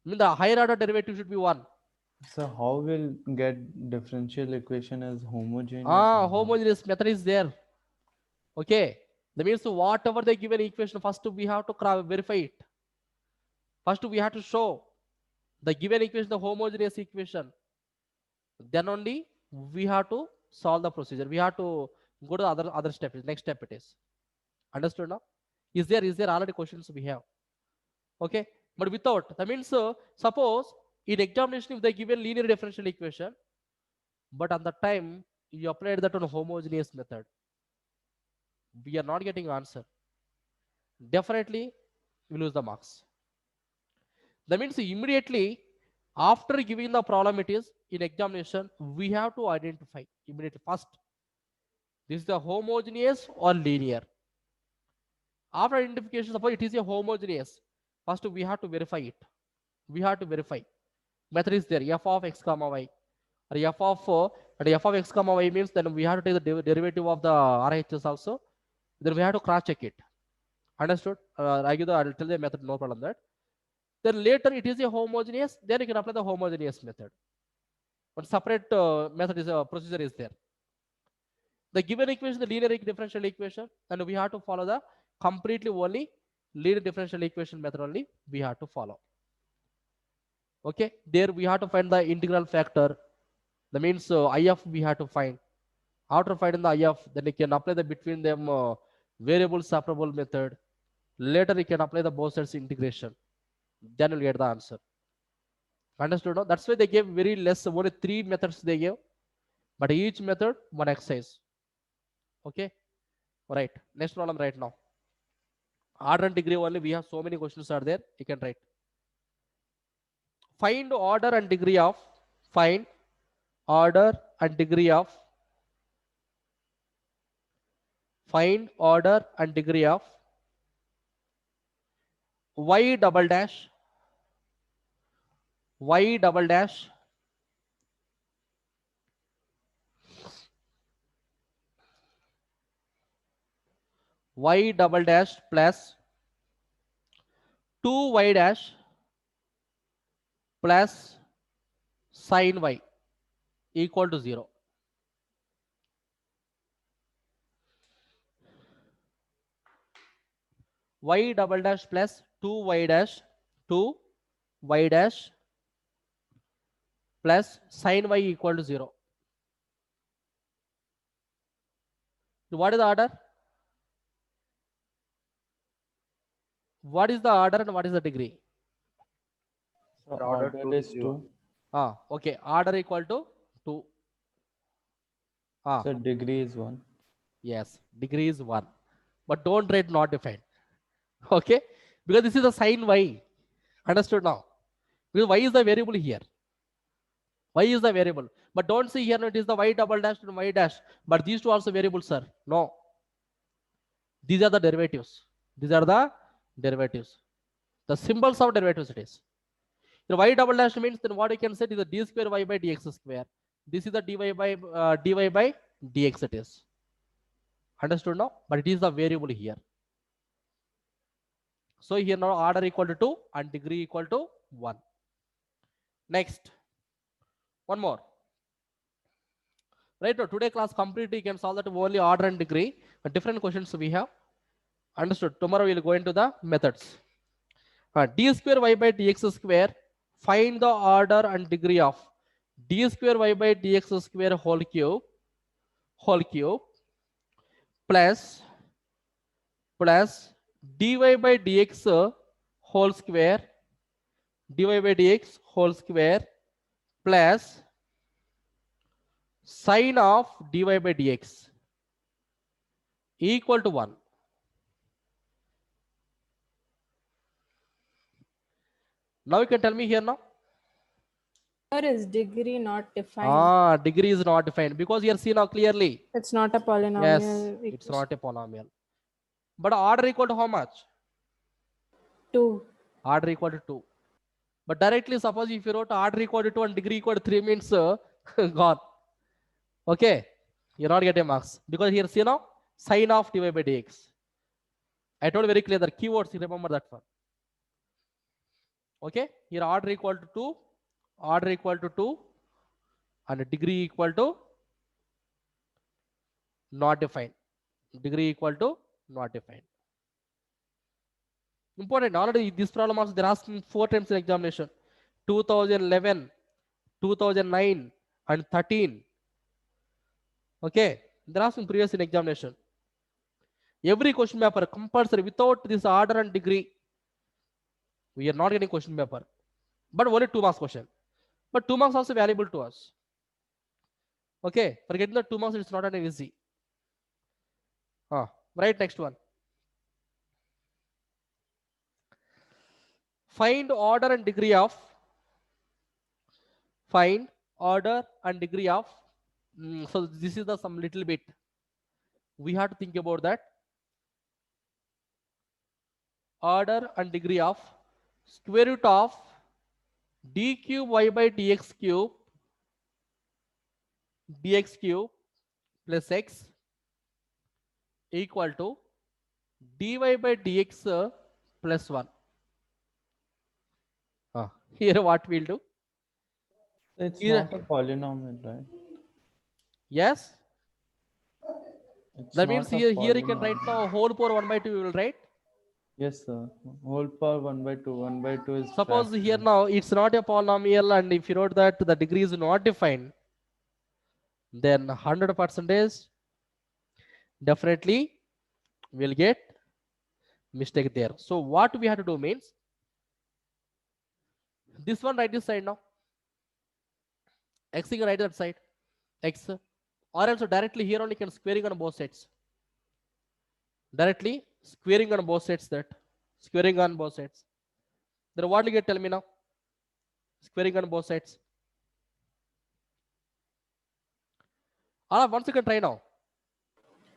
I mean the higher order derivative should be 1. So how will get differential equation as homogeneous? Ah, and how? homogeneous method is there. Okay. That means whatever they given equation, first we have to verify it. First we have to show the given equation, the homogeneous equation. Then only we have to solve the procedure. We have to go to the other step. Next step it is. Understood now? Is there already questions we have? Okay. But without, that means suppose in examination if they given linear differential equation, but on the time you applied that on a homogeneous method, we are not getting answer. Definitely we lose the marks. That means immediately after giving the problem it is in examination, we have to identify immediately first. This is the homogeneous or linear. After identification, suppose it is a homogeneous. First we have to verify it. We have to verify. Method is there, f of x comma y. or f of and f of x comma y means then we have to take the derivative of the RHS also. Then we have to cross check it. Understood? I'll tell the method, no problem that. Then later it is a homogeneous, then you can apply the homogeneous method. But separate method is a procedure is there. The given equation, the linear differential equation, and we have to follow the completely only linear differential equation method only we have to follow. Okay, there we have to find the integral factor. That means IF we have to find. After finding the IF, then you can apply the between them variable separable method. Later you can apply the both sides integration. Then you'll get the answer. Understood? No? That's why they gave very less, only 3 methods they gave, but each method one exercise. Okay, right. Next problem right now. Order and degree only, we have so many questions are there. You can write. Find order and degree of, find order and degree of, find order and degree of y double dash, y double dash y double dash plus 2y dash plus sin y equal to 0. Y double dash plus 2y dash plus sin y equal to 0. What is the order? What is the order and what is the degree? So Order order two is is zero. 2. Okay, order equal to 2. So degree is 1. Yes, degree is 1. But don't write not defined. Okay, because this is the sin y. Understood now? Because y is the variable here. Y is the variable. But don't see here, no, it is the y double dash and y dash. But these two also variables, sir. No. These are the derivatives. These are the derivatives. The symbols of derivatives it is. The y double dash means then what you can say is the d square y by dx square. This is the dy by dx it is. Understood now? But it is the variable here. So here now order equal to 2 and degree equal to 1. Next, one more. Right now, today class completely you can solve that only order and degree. But different questions we have. Understood? Tomorrow we'll go into the methods. D square y by dx square. Find the order and degree of d square y by dx square whole cube plus dy by dx whole square plus sine of dy by dx equal to 1. Now you can tell me here now. Or is degree not defined? Degree is not defined because here see now clearly. It's not a polynomial. Yes, it's not a polynomial. But order equal to how much? 2. Order equal to 2. But directly suppose if you wrote order equal to 2 and degree equal to 3 means gone. Okay, you're not getting marks because here see now sine of dy by dx. I told very clear that keywords, you remember that one. Okay, here order equal to 2 and degree equal to not defined. Degree equal to not defined. Important. Already this problem also they're asking 4 times in examination. 2011, 2009 and 13. Okay, they're asking previous in examination. Every question paper compulsory without this order and degree. We are not getting question paper. But only 2 marks question. But 2 marks also valuable to us. Okay, for getting the 2 marks it's not an easy. Right, next one. Find order and degree of so this is the some little bit we have to think about that. Order and degree of square root of d cube y by dx cube dx cube plus x equal to dy by dx plus 1. Here what we'll do? It's Here, not a polynomial, right? yes, It's that means not a here you can write polynomial. now whole power 1 by 2 we will write. Yes, sir. Whole power 1 by 2. 1 by 2 is Suppose here fraction. now it's not a polynomial, and if you wrote that the degree is not defined, then 100 percentage definitely we'll get mistake there. So what we have to do means this one right this side now, x you can write that side x, or also directly here only can squaring on both sides, directly squaring on both sides, that squaring on both sides. Then what will you get, tell me now? Squaring on both sides. Once you can try now.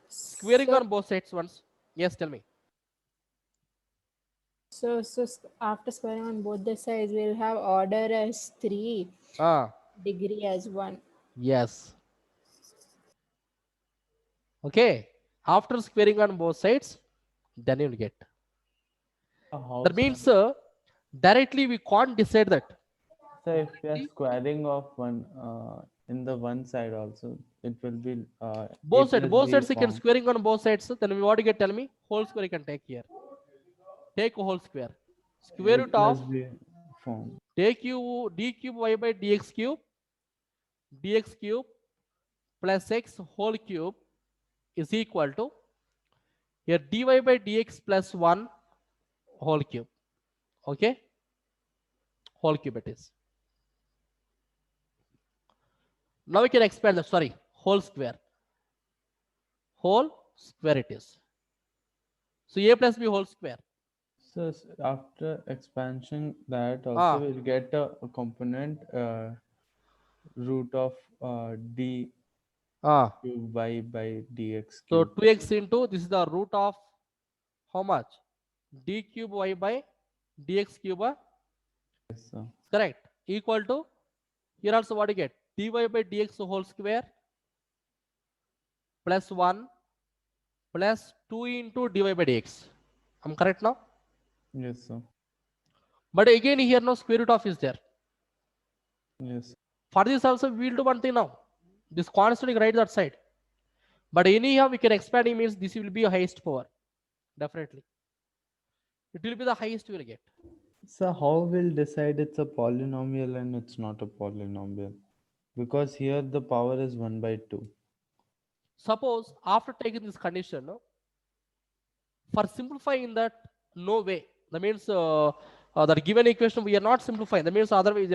Squaring So, on both sides once. Yes, tell me. after squaring on both the sides, we'll have order as 3, Ah, degree as 1. yes. Okay. After squaring on both sides, then you'll get. How, That sir? means directly we can't decide that. So if we are squaring off one in the one side also, it will be a Both plus sides b you can form. squaring on both sides. Then we what you get, tell me? Whole square you can take here. Take a whole square. Square A root plus of b form. d cube y by dx cube plus x whole cube is equal to here dy by dx plus 1 whole cube. Okay, whole cube it is. Now we can expand the, sorry, whole square it is. So a plus b whole square. So after expansion that Ah. also we'll get a component root of d cube y by dx So cube. 2x into this is the root of how much? D cube y by dx cube. Yes, sir. Correct. Equal to here also what you get? Dy by dx whole square plus 1 plus 2 into dy by dx. I'm correct now? Yes, sir. But again here no square root of is there. Yes. For this also we will do one thing now. This constant you write that side. But anyhow we can expand, it means this will be a highest power. Definitely. It will be the highest we will get. So how will decide it's a polynomial and it's not a polynomial? Because here the power is 1 by 2. Suppose after taking this condition, no, for simplifying that, no way. That means that given equation we are not simplifying. That means otherwise,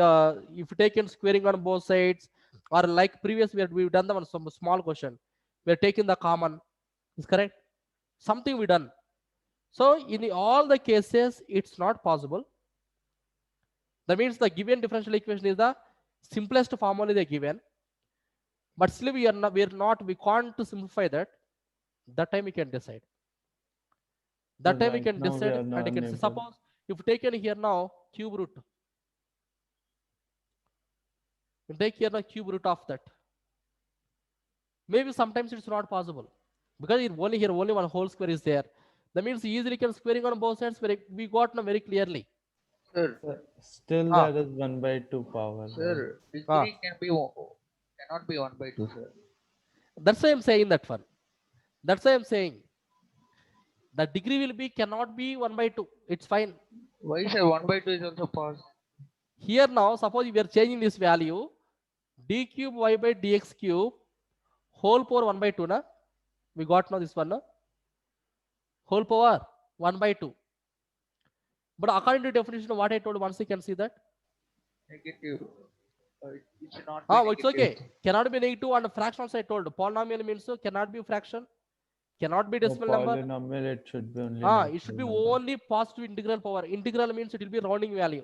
if you take in squaring on both sides, or like previous we've done the one some small question, we are taking the common. Is correct? Something we done. So in all the cases, it's not possible. That means the given differential equation is the simplest form only they given. But still we can't simplify that. That time we can decide. That time we right can now we decide, are and you can say, unable. suppose if you take in here now cube root, you take here now cube root of that. Maybe sometimes it's not possible because here only one whole square is there. That means easily can squaring on both sides. We got now very clearly. Sir, Still Ah. there is 1 by 2 power. sir, Ah. degree cannot be 1 by 2, sir. That's why I'm saying that one. That's why I'm saying the degree will be cannot be 1 by 2. It's fine. Why, sir? 1 by 2 is also possible. Here now, suppose we are changing this value, d cube y by dx cube whole power 1 by 2, na? We got now this one, na? Whole power 1 by 2. But according to definition, what I told, once you can see that. Negative. It should not be It's okay. negative. Cannot be negative, and fraction also I told. Polynomial means so cannot be fraction, cannot be For decimal number. polynomial it should be only It should be natural number. only positive integral power. Integral means it will be rounding value.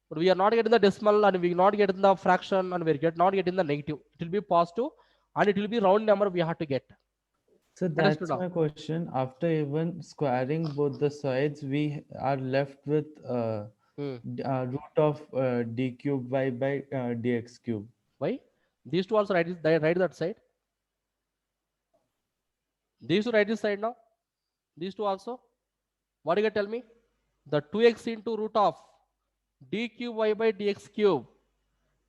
But we are not getting the decimal, and we are not getting the fraction, and we are not getting the negative. It will be positive, and it will be round number we have to get. So Understood that's now? my question. After even squaring both the sides, we are left with Hmm. root of d cube y by dx cube. Why? These two also write that side. These two write this side now. These two also. What do you tell me? The 2x into root of d cube y by dx cube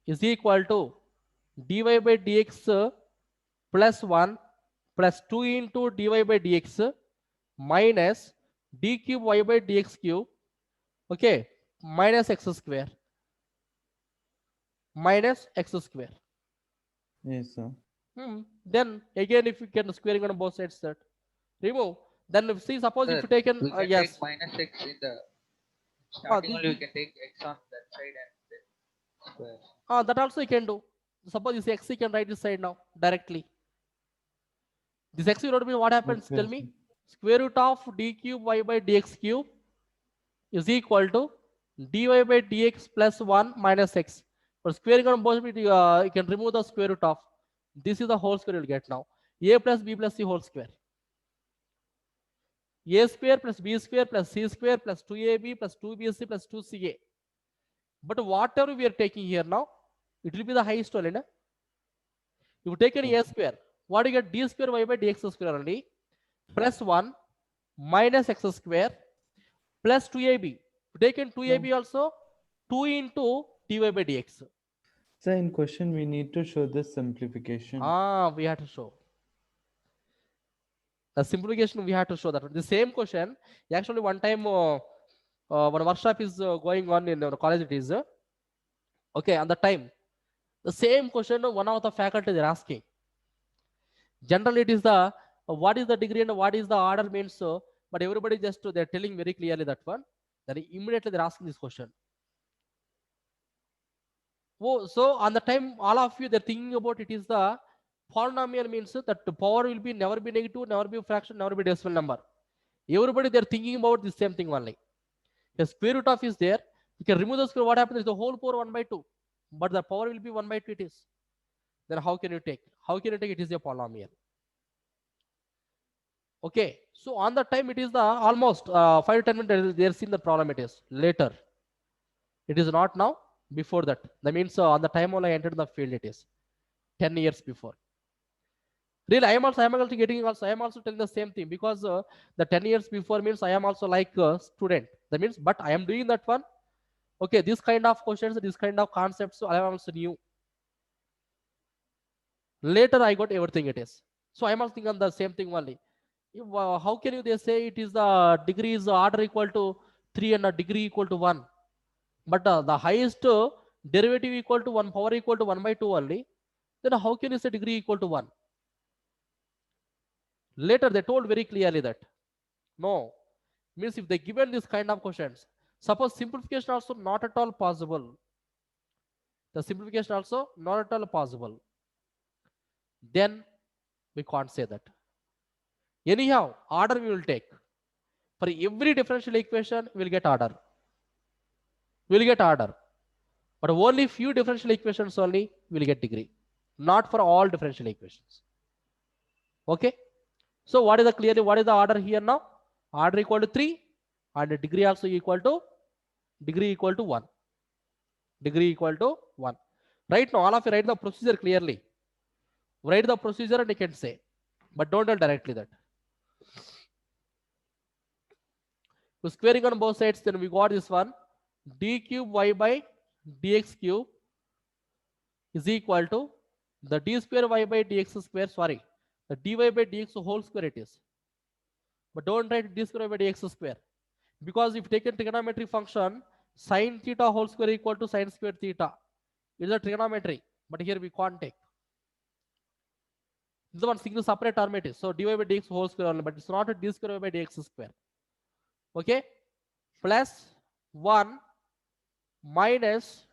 is equal to dy by dx plus 1 plus 2 into dy by dx minus d cube y by dx cube, okay, minus x square. Minus x square. Yes, sir. Then again, if you can squaring on both sides, that remove. Then if see, suppose if Sir, you taken we can yes, take minus x in the starting this- only. We can take x on that side and then square. that also you can do. Suppose this x, you can write this side now directly. This x will not be what happens. Okay, Tell me. sir. Square root of d cube y by dx cube is equal to dy by dx plus 1 minus x. For squaring on both, you can remove the square root of. This is the whole square you'll get now. A plus b plus c whole square. A square plus b square plus c square plus 2ab plus 2bc plus 2ca. But whatever we are taking here now, it will be the highest one. If you take any a square, what do you get? D square y by dx square only plus 1 minus x square plus 2ab. If you take in 2ab also, 2 into dy by dx. So in question, we need to show this simplification. We have to show. The simplification we have to show that. The same question, actually one time one workshop is going on in college, it is. Okay, on the time, the same question one of the faculty they are asking. Generally, it is the what is the degree and what is the order means. But everybody just they're telling very clearly that one. Then immediately they're asking this question. Oh, so on the time, all of you they're thinking about it is the polynomial means that the power will be never be negative, never be fraction, never be decimal number. Everybody they're thinking about the same thing only. The square root of is there. You can remove the square. What happens is the whole power 1 by 2, but the power will be 1 by 2. It is. Then how can you take? How can you take? It is a polynomial. Okay. So on the time it is the almost 5 to 10 minutes. They're seeing the problem. It is later. It is not now. Before that. That means on the time when I entered the field, it is 10 years before. Really, I am also getting also. I am also telling the same thing because the 10 years before means I am also like a student. That means, but I am doing that one. Okay, this kind of questions, this kind of concepts, so I am also new. Later, I got everything it is. So I am also thinking on the same thing only. If, how can you they say it is the degree is order equal to 3 and a degree equal to 1? But the highest derivative equal to 1, power equal to 1 by 2 only. Then how can you say degree equal to 1? Later they told very clearly that no, means if they given this kind of questions, suppose simplification also not at all possible. The simplification also not at all possible. Then we can't say that. Anyhow, order we will take. For every differential equation, we will get order. We will get order. But only few differential equations only will get degree. Not for all differential equations. Okay. So what is the clearly what is the order here now? Order equal to 3 and degree also equal to 1. Degree equal to 1. Right now, all of you write the procedure clearly. Write the procedure and you can say, but don't tell directly that. So squaring on both sides, then we got this one. D cube y by dx cube is equal to the d square y by dx square. Sorry, the dy by dx whole square it is. But don't write d square by dx square, because if taken trigonometry function, sine theta whole square equal to sine square theta. It is a trigonometry, but here we can't take. This is one single separate term it is. So dy by dx whole square only, but it's not a d square by dx square. Okay, plus 1 minus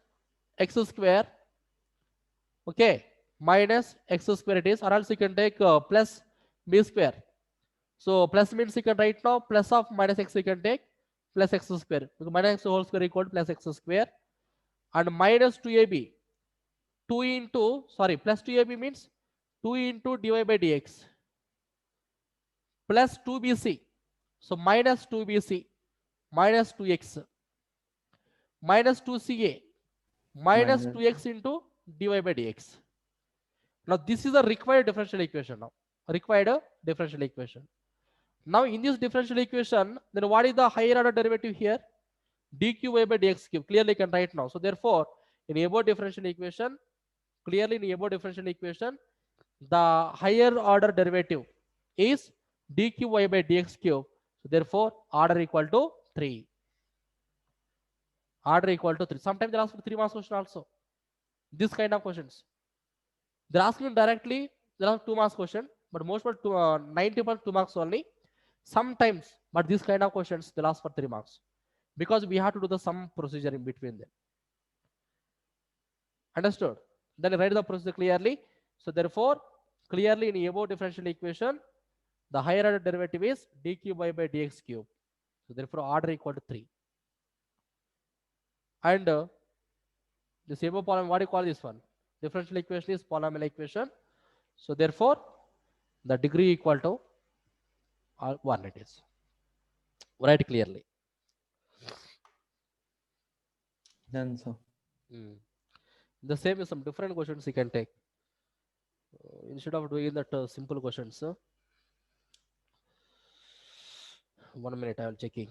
x square. Okay, minus x square it is, or else you can take plus b square. So plus means you can write now plus of minus x you can take plus x square, because minus x whole square equal to plus x square, and minus 2ab. 2 into plus 2ab means 2 into dy by dx plus 2bc. So minus 2bc minus 2x minus 2ca minus Minus. 2x into dy by dx. Now this is a required differential equation now. Required differential equation. Now in this differential equation, then what is the higher order derivative here? dqy by dx cube. Clearly you can write now. So therefore, in above differential equation, clearly in above differential equation, the higher order derivative is dqy by dx cube. So therefore, order equal to 3. Order equal to 3. Sometimes they ask for 3 marks question also. This kind of questions. They're asking directly, there are 2 marks question, but most part 90% 2 marks only. Sometimes, but this kind of questions they'll ask for 3 marks because we have to do the sum procedure in between them. Understood? Then write the procedure clearly. So therefore, clearly in above differential equation, the higher order derivative is dq by dx cube. So therefore, order equal to 3. And this above polynomial, what do you call this one? Differential equation is polynomial equation. So therefore, the degree equal to 1 it is. Write clearly. Then so. The same is some different questions you can take. Instead of doing that simple questions. 1 minute, I will checking.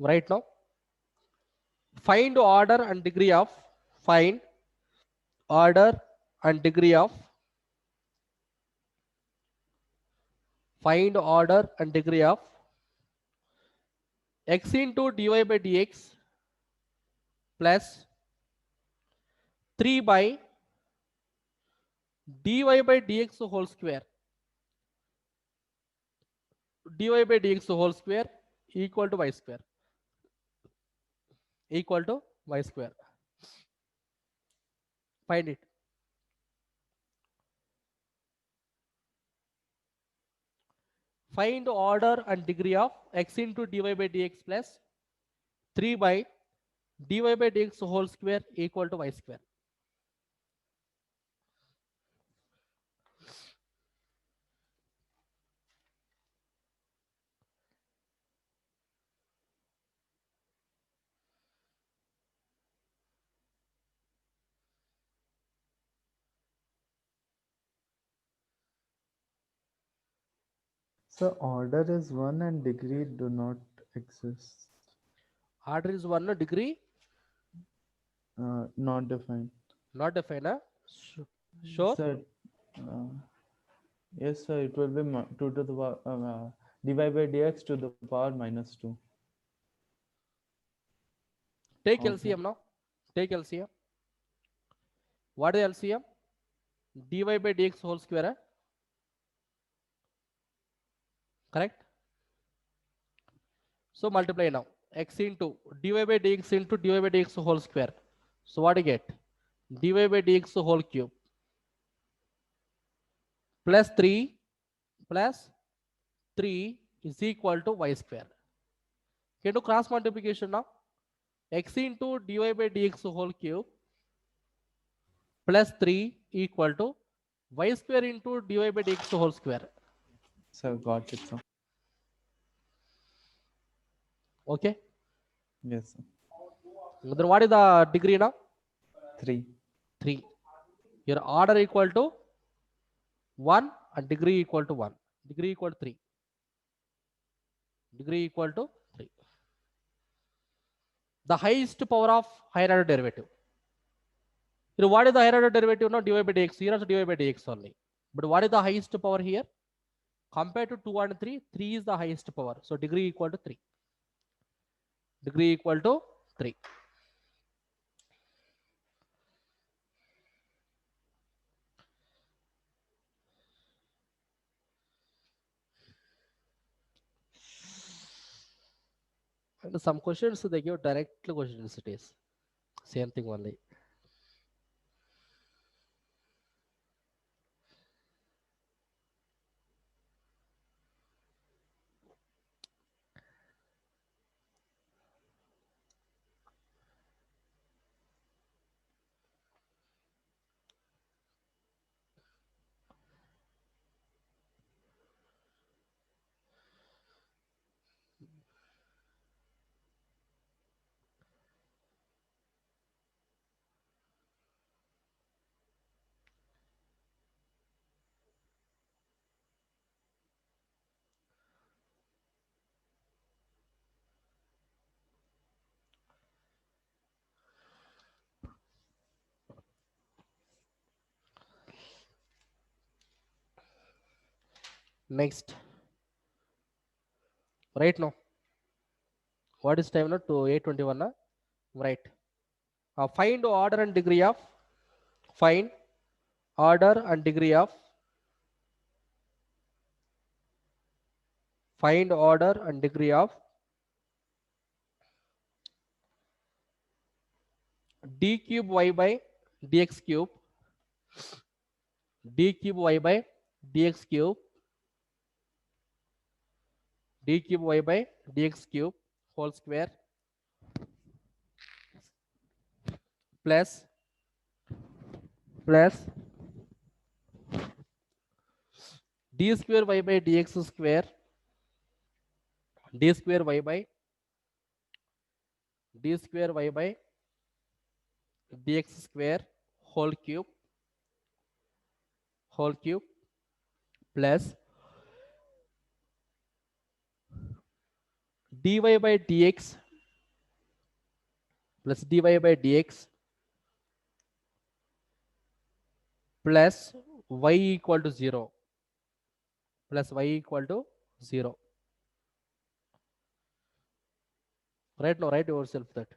Right now, find order and degree of find order and degree of find order and degree of x into dy by dx plus 3 by dy by dx whole square. Dy by dx whole square equal to y square. Equal to y square. Find it. Find order and degree of x into dy by dx plus 3 by dy by dx whole square equal to y square. So order is 1 and degree do not exist. Order is 1, degree Not defined. not defined. Sure. Sir, yes, sir. It will be 2 to the power dy by dx to the power minus 2. Take Okay. LCM now. Take LCM. What is LCM? dy by dx whole square. Correct? So multiply now. X into dy by dx into dy by dx whole square. So what do you get? dy by dx whole cube plus 3 is equal to y square. Can you do cross multiplication now? X into dy by dx whole cube plus 3 equal to y square into dy by dx whole square. Sir, got it, sir. Okay. Yes, sir. Then what is the degree now? 3. 3. Your order equal to 1 and degree equal to 1. Degree equal to 3. Degree equal to 3. The highest power of higher order derivative. You know what is the higher order derivative now? dy by dx. Here also dy by dx only. But what is the highest power here? Compared to 2 and 3, 3 is the highest power. So degree equal to 3. Degree equal to 3. And some questions they give direct questions it is. Same thing only. Next, right now, what is time now? To 8:21 na? Right. Find order and degree of, find order and degree of, find order and degree of d cube y by dx cube, d cube y by dx cube, d cube y by dx cube whole square plus d square y by dx square, d square y by d square y by dx square whole cube plus dy by dx plus dy by dx plus y equal to 0, plus y equal to 0. Right now, write yourself that.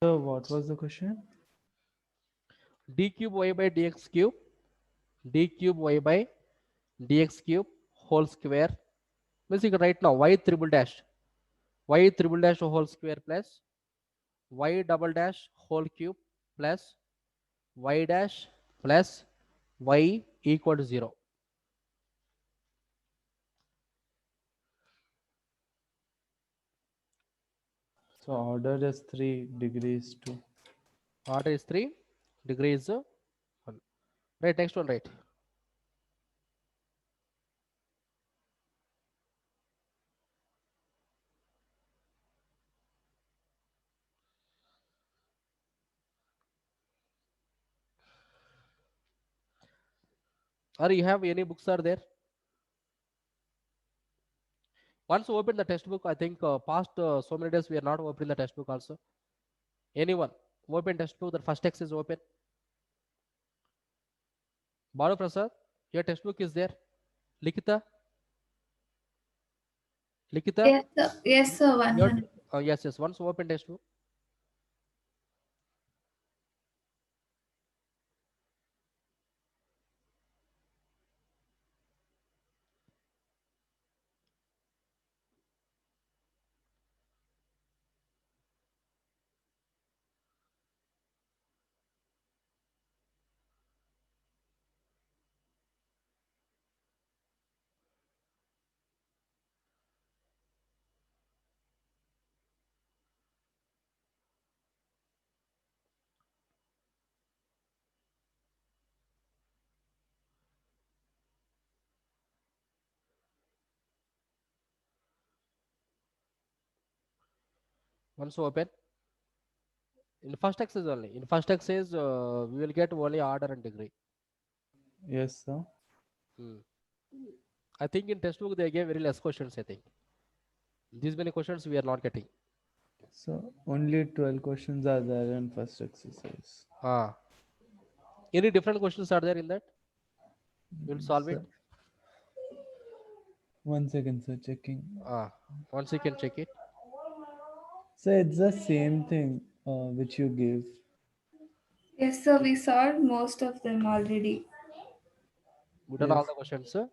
So what was the question? D cube y by dx cube, d cube y by dx cube whole square. Means you can write now y triple dash whole square plus y double dash whole cube plus y dash plus y equal to 0. So order is 3, degrees 2. Order is 3, degree is 1. Right, next one, right. Or you have any books are there? Once you open the textbook, I think past so many days we are not opening the textbook also. Anyone open textbook, the first text is open. Balu Prasad, your textbook is there. Likita? Likita? Yes, sir. Yes, sir. Your, 100. yes, once open textbook. Once open. In first text is only. In first text says we will get only order and degree. Yes, sir. I think in textbook they gave very less questions, I think. These many questions we are not getting. So only 12 questions are there in first exercise. Any different questions are there in that? We'll solve it. Sir, 1 second, sir, checking. Once you can check it. So it's the same thing which you gave. Yes, sir. We solved most of them already. We done all Yes. the questions, sir.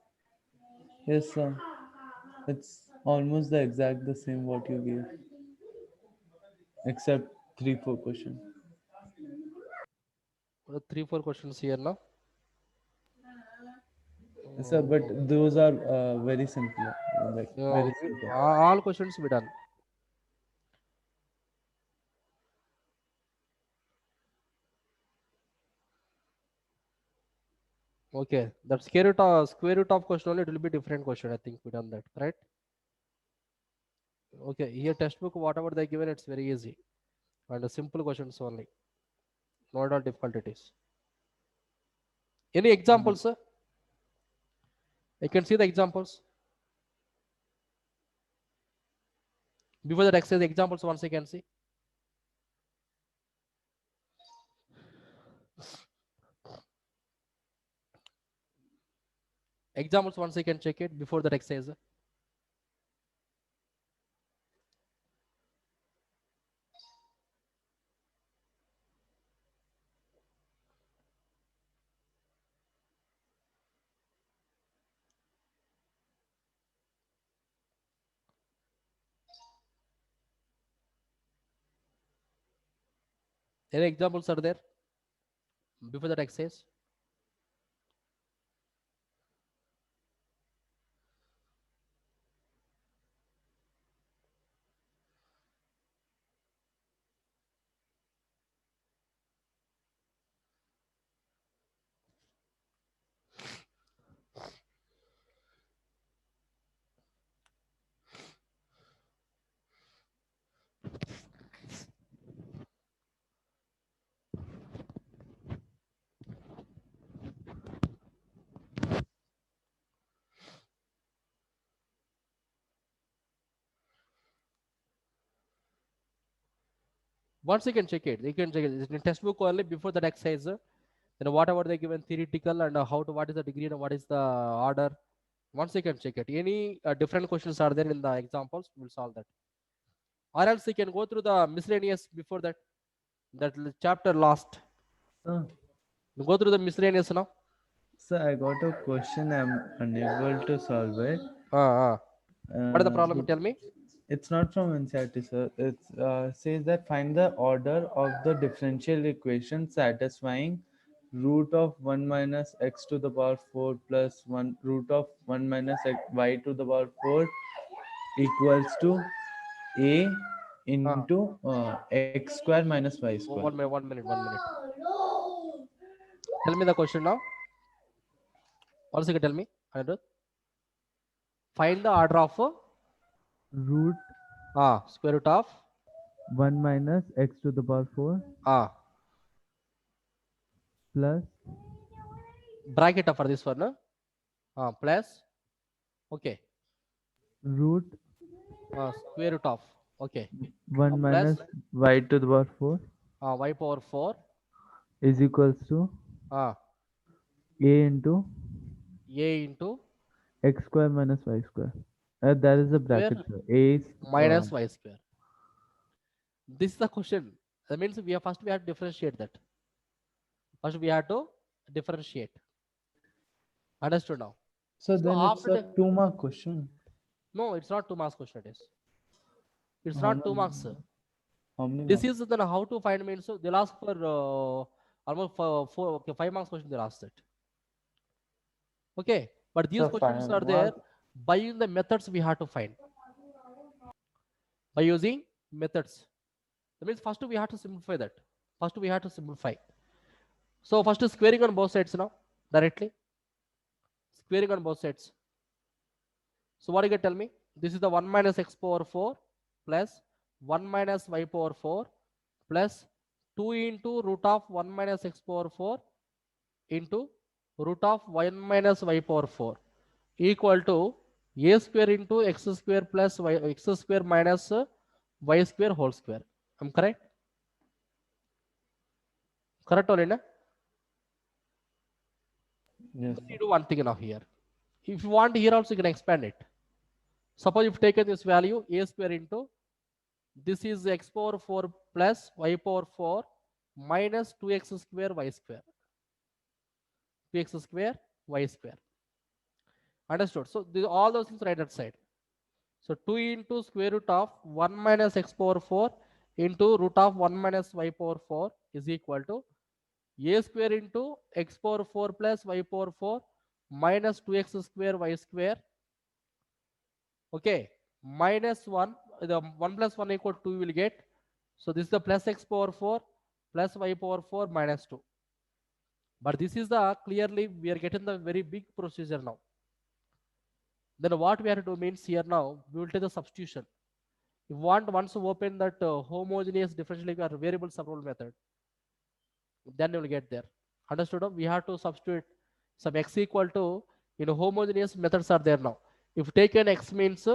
Yes, sir. It's almost the same what you gave, except 3-4 questions. 3-4 questions here now. Yes, sir, but those are very simple, like very simple. All questions we done. Okay, that square root of question only, it will be different question. I think we done that, right? Okay, here textbook whatever they given, it's very easy and simple questions only. Not all difficult it is. Any examples, sir? I can see the examples. Before that exercise, examples once I can see. Examples once I can check it before that exercise. Any examples are there before that exercise? Once you can check it, you can check it. It's in textbook only before that exercise. Then whatever they given theoretical and how to what is the degree and what is the order. Once you can check it. Any different questions are there in the examples, we'll solve that. Or else you can go through the miscellaneous before that. Chapter last. Sir, Go through the miscellaneous now. sir, I got a question. I'm unable to solve it. What is the problem? So Tell me. it's not from NCERT, sir. It says that find the order of the differential equation satisfying root of 1 minus x to the power 4 plus 1 root of 1 minus y to the power 4 equals to a into x square minus y Oh, square. 1 minute, 1 minute, 1 minute. Tell me the question now. Once you can tell me. Anirudh. Find the order of Root square root of 1 minus x to the power 4 plus bracket for this one. Plus. Okay. root Square root of. Okay. 1 minus y to the power 4 Y power 4 is equals to a into into x square minus y square. That is the bracket. Sir. A is minus y square. This is the question. That means we have to differentiate that. First we have to differentiate. Understood now? So So then it's after a 2-mark question. No, it's not 2 marks question. It's How not 2 many- marks. Sir. How many This marks? is then how to find means. So they'll ask for almost 5 marks question. They'll ask that. Okay, but these So questions 5 are there mark. by using the methods we have to find. By using methods. That means first we have to simplify that. First we have to simplify. So first is squaring on both sides now directly. Squaring on both sides. So what you can tell me? This is the 1 minus x power 4 plus 1 minus y power 4 plus 2 into root of 1 minus x power 4 into root of 1 minus y power 4 equal to a square into x square plus y x square minus y square whole square. Am correct? Correct or not? Yes. You do one thing now here. If you want here also you can expand it. Suppose you've taken this value a square into this is x power 4 plus y power 4 minus 2x square y square. 2x square y square. Understood? So all those things right that side. So 2 into square root of 1 minus x power 4 into root of 1 minus y power 4 is equal to a square into x power 4 plus y power 4 minus 2x square y square. Okay, minus 1, the 1 plus 1 equal to 2 will get. So this is the plus x power 4 plus y power 4 minus 2. But this is the clearly we are getting the very big procedure now. Then what we have to do means here now we will take the substitution. If you want once to open that homogeneous differential or variable substitution method, then you will get there. Understood? We have to substitute some x equal to, homogeneous methods are there now. If you take an x means,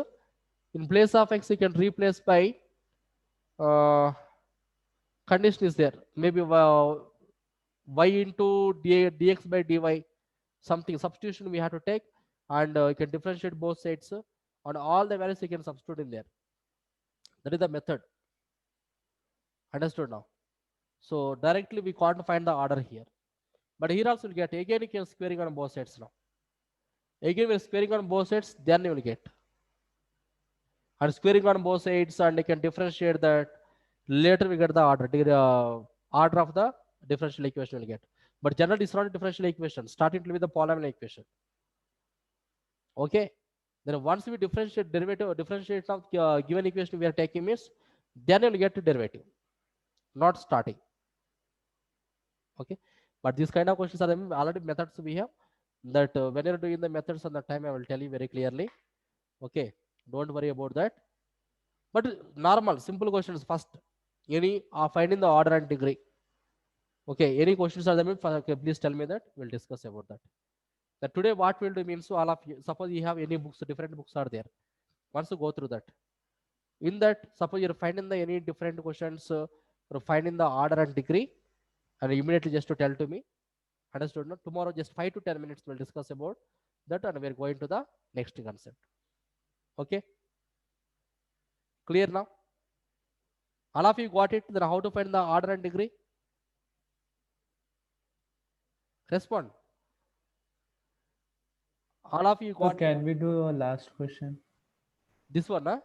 in place of x you can replace by condition is there, maybe y into dx by dy, something substitution we have to take, and you can differentiate both sides, on all the values you can substitute in there. That is the method. Understood now? So directly we can't find the order here, but here also we'll get, again you can squaring on both sides now. Again we're squaring on both sides, then you will get, and squaring on both sides, and you can differentiate that. Later we get the order of the differential equation will get. But generally it's not a differential equation, starting with the polynomial equation. Okay, then once we differentiate of given equation we are taking means, then you will get to derivative, not starting. Okay, but these kind of questions are already methods we have, that when you're doing the methods on the time I will tell you very clearly. Okay, don't worry about that. But normal simple questions first, any finding the order and degree. Okay, any questions are there? Okay, please tell me that, we'll discuss about that. That today what we'll do means, all of you, suppose you have any books, different books are there, once you go through that, in that suppose you're finding the any different questions, you're finding the order and degree, and immediately just to tell to me. Understood? No? Tomorrow just 5 to 10 minutes we'll discuss about that, and we're going to the next concept. Okay, clear now? All of you got it? Then how to find the order and degree? Respond. All of you So got can we do a last question? this one, huh?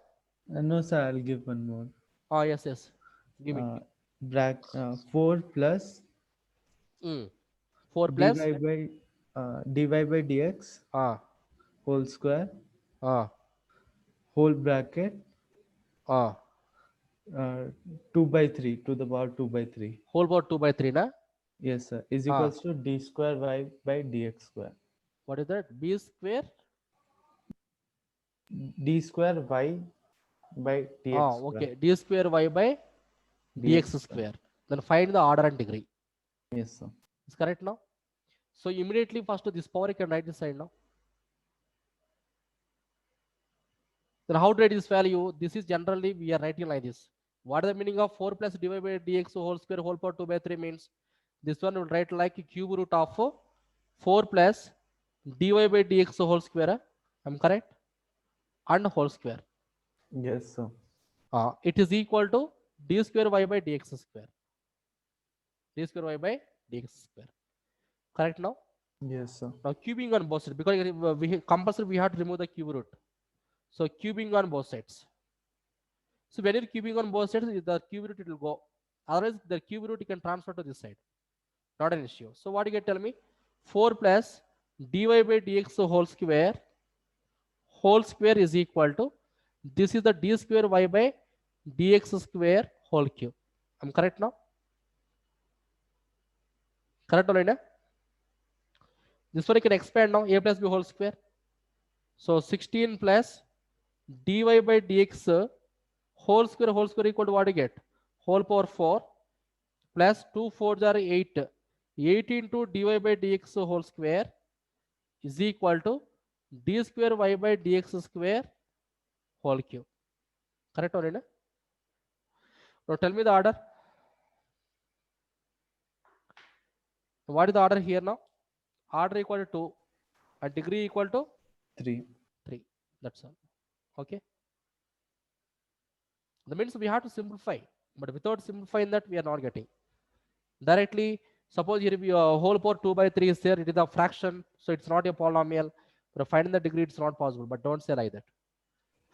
No, sir. I'll give one more. Oh, yes, yes. Give me. 4 plus 4 dy plus by dx ah whole square ah whole bracket ah 2 by 3 to the power 2 by 3. whole power 2 by 3, na? Yes, sir. Is equals to d square y by dx square. What is that? B square? D square y by dx square. Okay. D square y by dx square. Then find the order and degree. Yes, sir. Is correct now? So immediately first this power you can write this side now. Then how to write this value? This is generally we are writing like this. What is the meaning of 4 plus dy by dx whole square whole power 2 by 3 means? This one will write like cube root of 4 plus dy by dx whole square. I'm correct? And whole square. Yes, sir. It is equal to d square y by dx square. D square y by dx square. Correct now? Yes, sir. Now cubing on both sides, because we compulsory we have to remove the cube root. So cubing on both sides. So when you're cubing on both sides, the cube root it will go. Otherwise, the cube root you can transfer to this side. Not an issue. So what you can tell me? 4 plus dy by dx whole square is equal to, this is the d square y by dx square whole cube. I'm correct now? Correct or not? This one you can expand now, a plus b whole square. So 16 plus dy by dx whole square equal to what you get? Whole power 4 plus 2 4s are 8. 8 into dy by dx whole square is equal to d square y by dx square whole cube. Correct or not? Now tell me the order. What is the order here now? Order equal to 2 and degree equal to 3. 3. That's all. Okay. That means we have to simplify, but without simplifying that we are not getting. Directly, suppose here whole power 2 by 3 is there, it is a fraction, so it's not a polynomial. But finding the degree it's not possible, but don't say like that.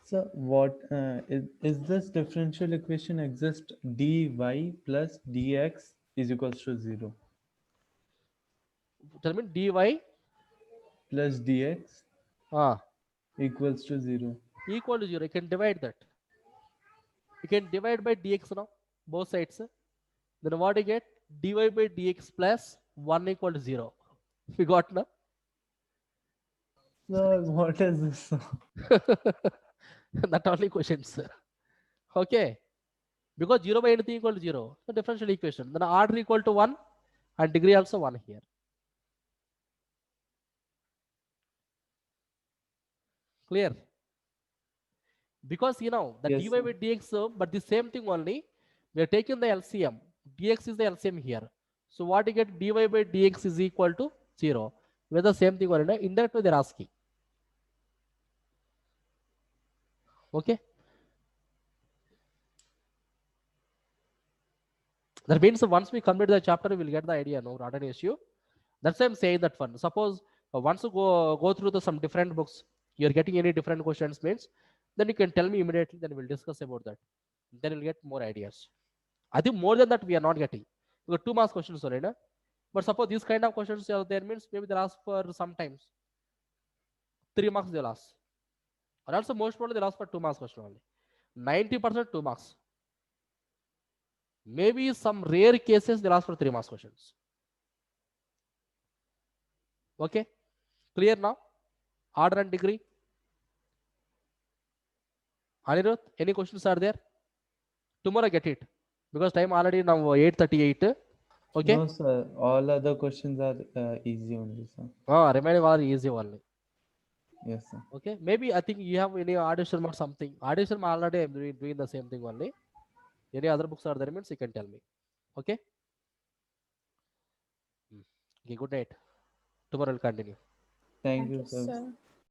So what is this differential equation exist dy plus dx is equals to 0 Tell me dy plus dx equals to 0. equal to 0. You can divide that. You can divide by dx now, both sides. Then what you get? Dy by dx plus 1 equal to 0. We got now? So what is this? That only questions. Okay. Because 0 by anything equal to 0. So differential equation. Then order equal to 1 and degree also 1 here. Clear? Because you know the Yes, dy sir. by dx, but the same thing only. We are taking the LCM. Dx is the LCM here. So what you get, dy by dx is equal to 0. With the same thing only. In that way they're asking. Okay. That means once we complete the chapter, we'll get the idea. No, not an issue. That's why I'm saying that one. Suppose once you go through some different books, you're getting any different questions means, then you can tell me immediately. Then we'll discuss about that. Then we'll get more ideas. I think more than that we are not getting. We got 2 marks questions only, na? But suppose these kind of questions are there means maybe they'll ask for sometimes 3 marks they'll ask. Or also most probably they'll ask for 2 marks question only. 90% 2 marks. Maybe some rare cases they'll ask for 3 marks questions. Okay, clear now? Order and degree. Anirudh, any questions are there? Tomorrow get it because time already now 8:38. Okay. No, sir. All other questions are easy only, sir. Remaining are easy only. Yes, sir. Okay, maybe I think you have any audition or something. Audition already I'm doing the same thing only. Any other books are there means you can tell me. Okay. Okay, good night. Tomorrow will continue. Thank Thank you, you, sir. sir.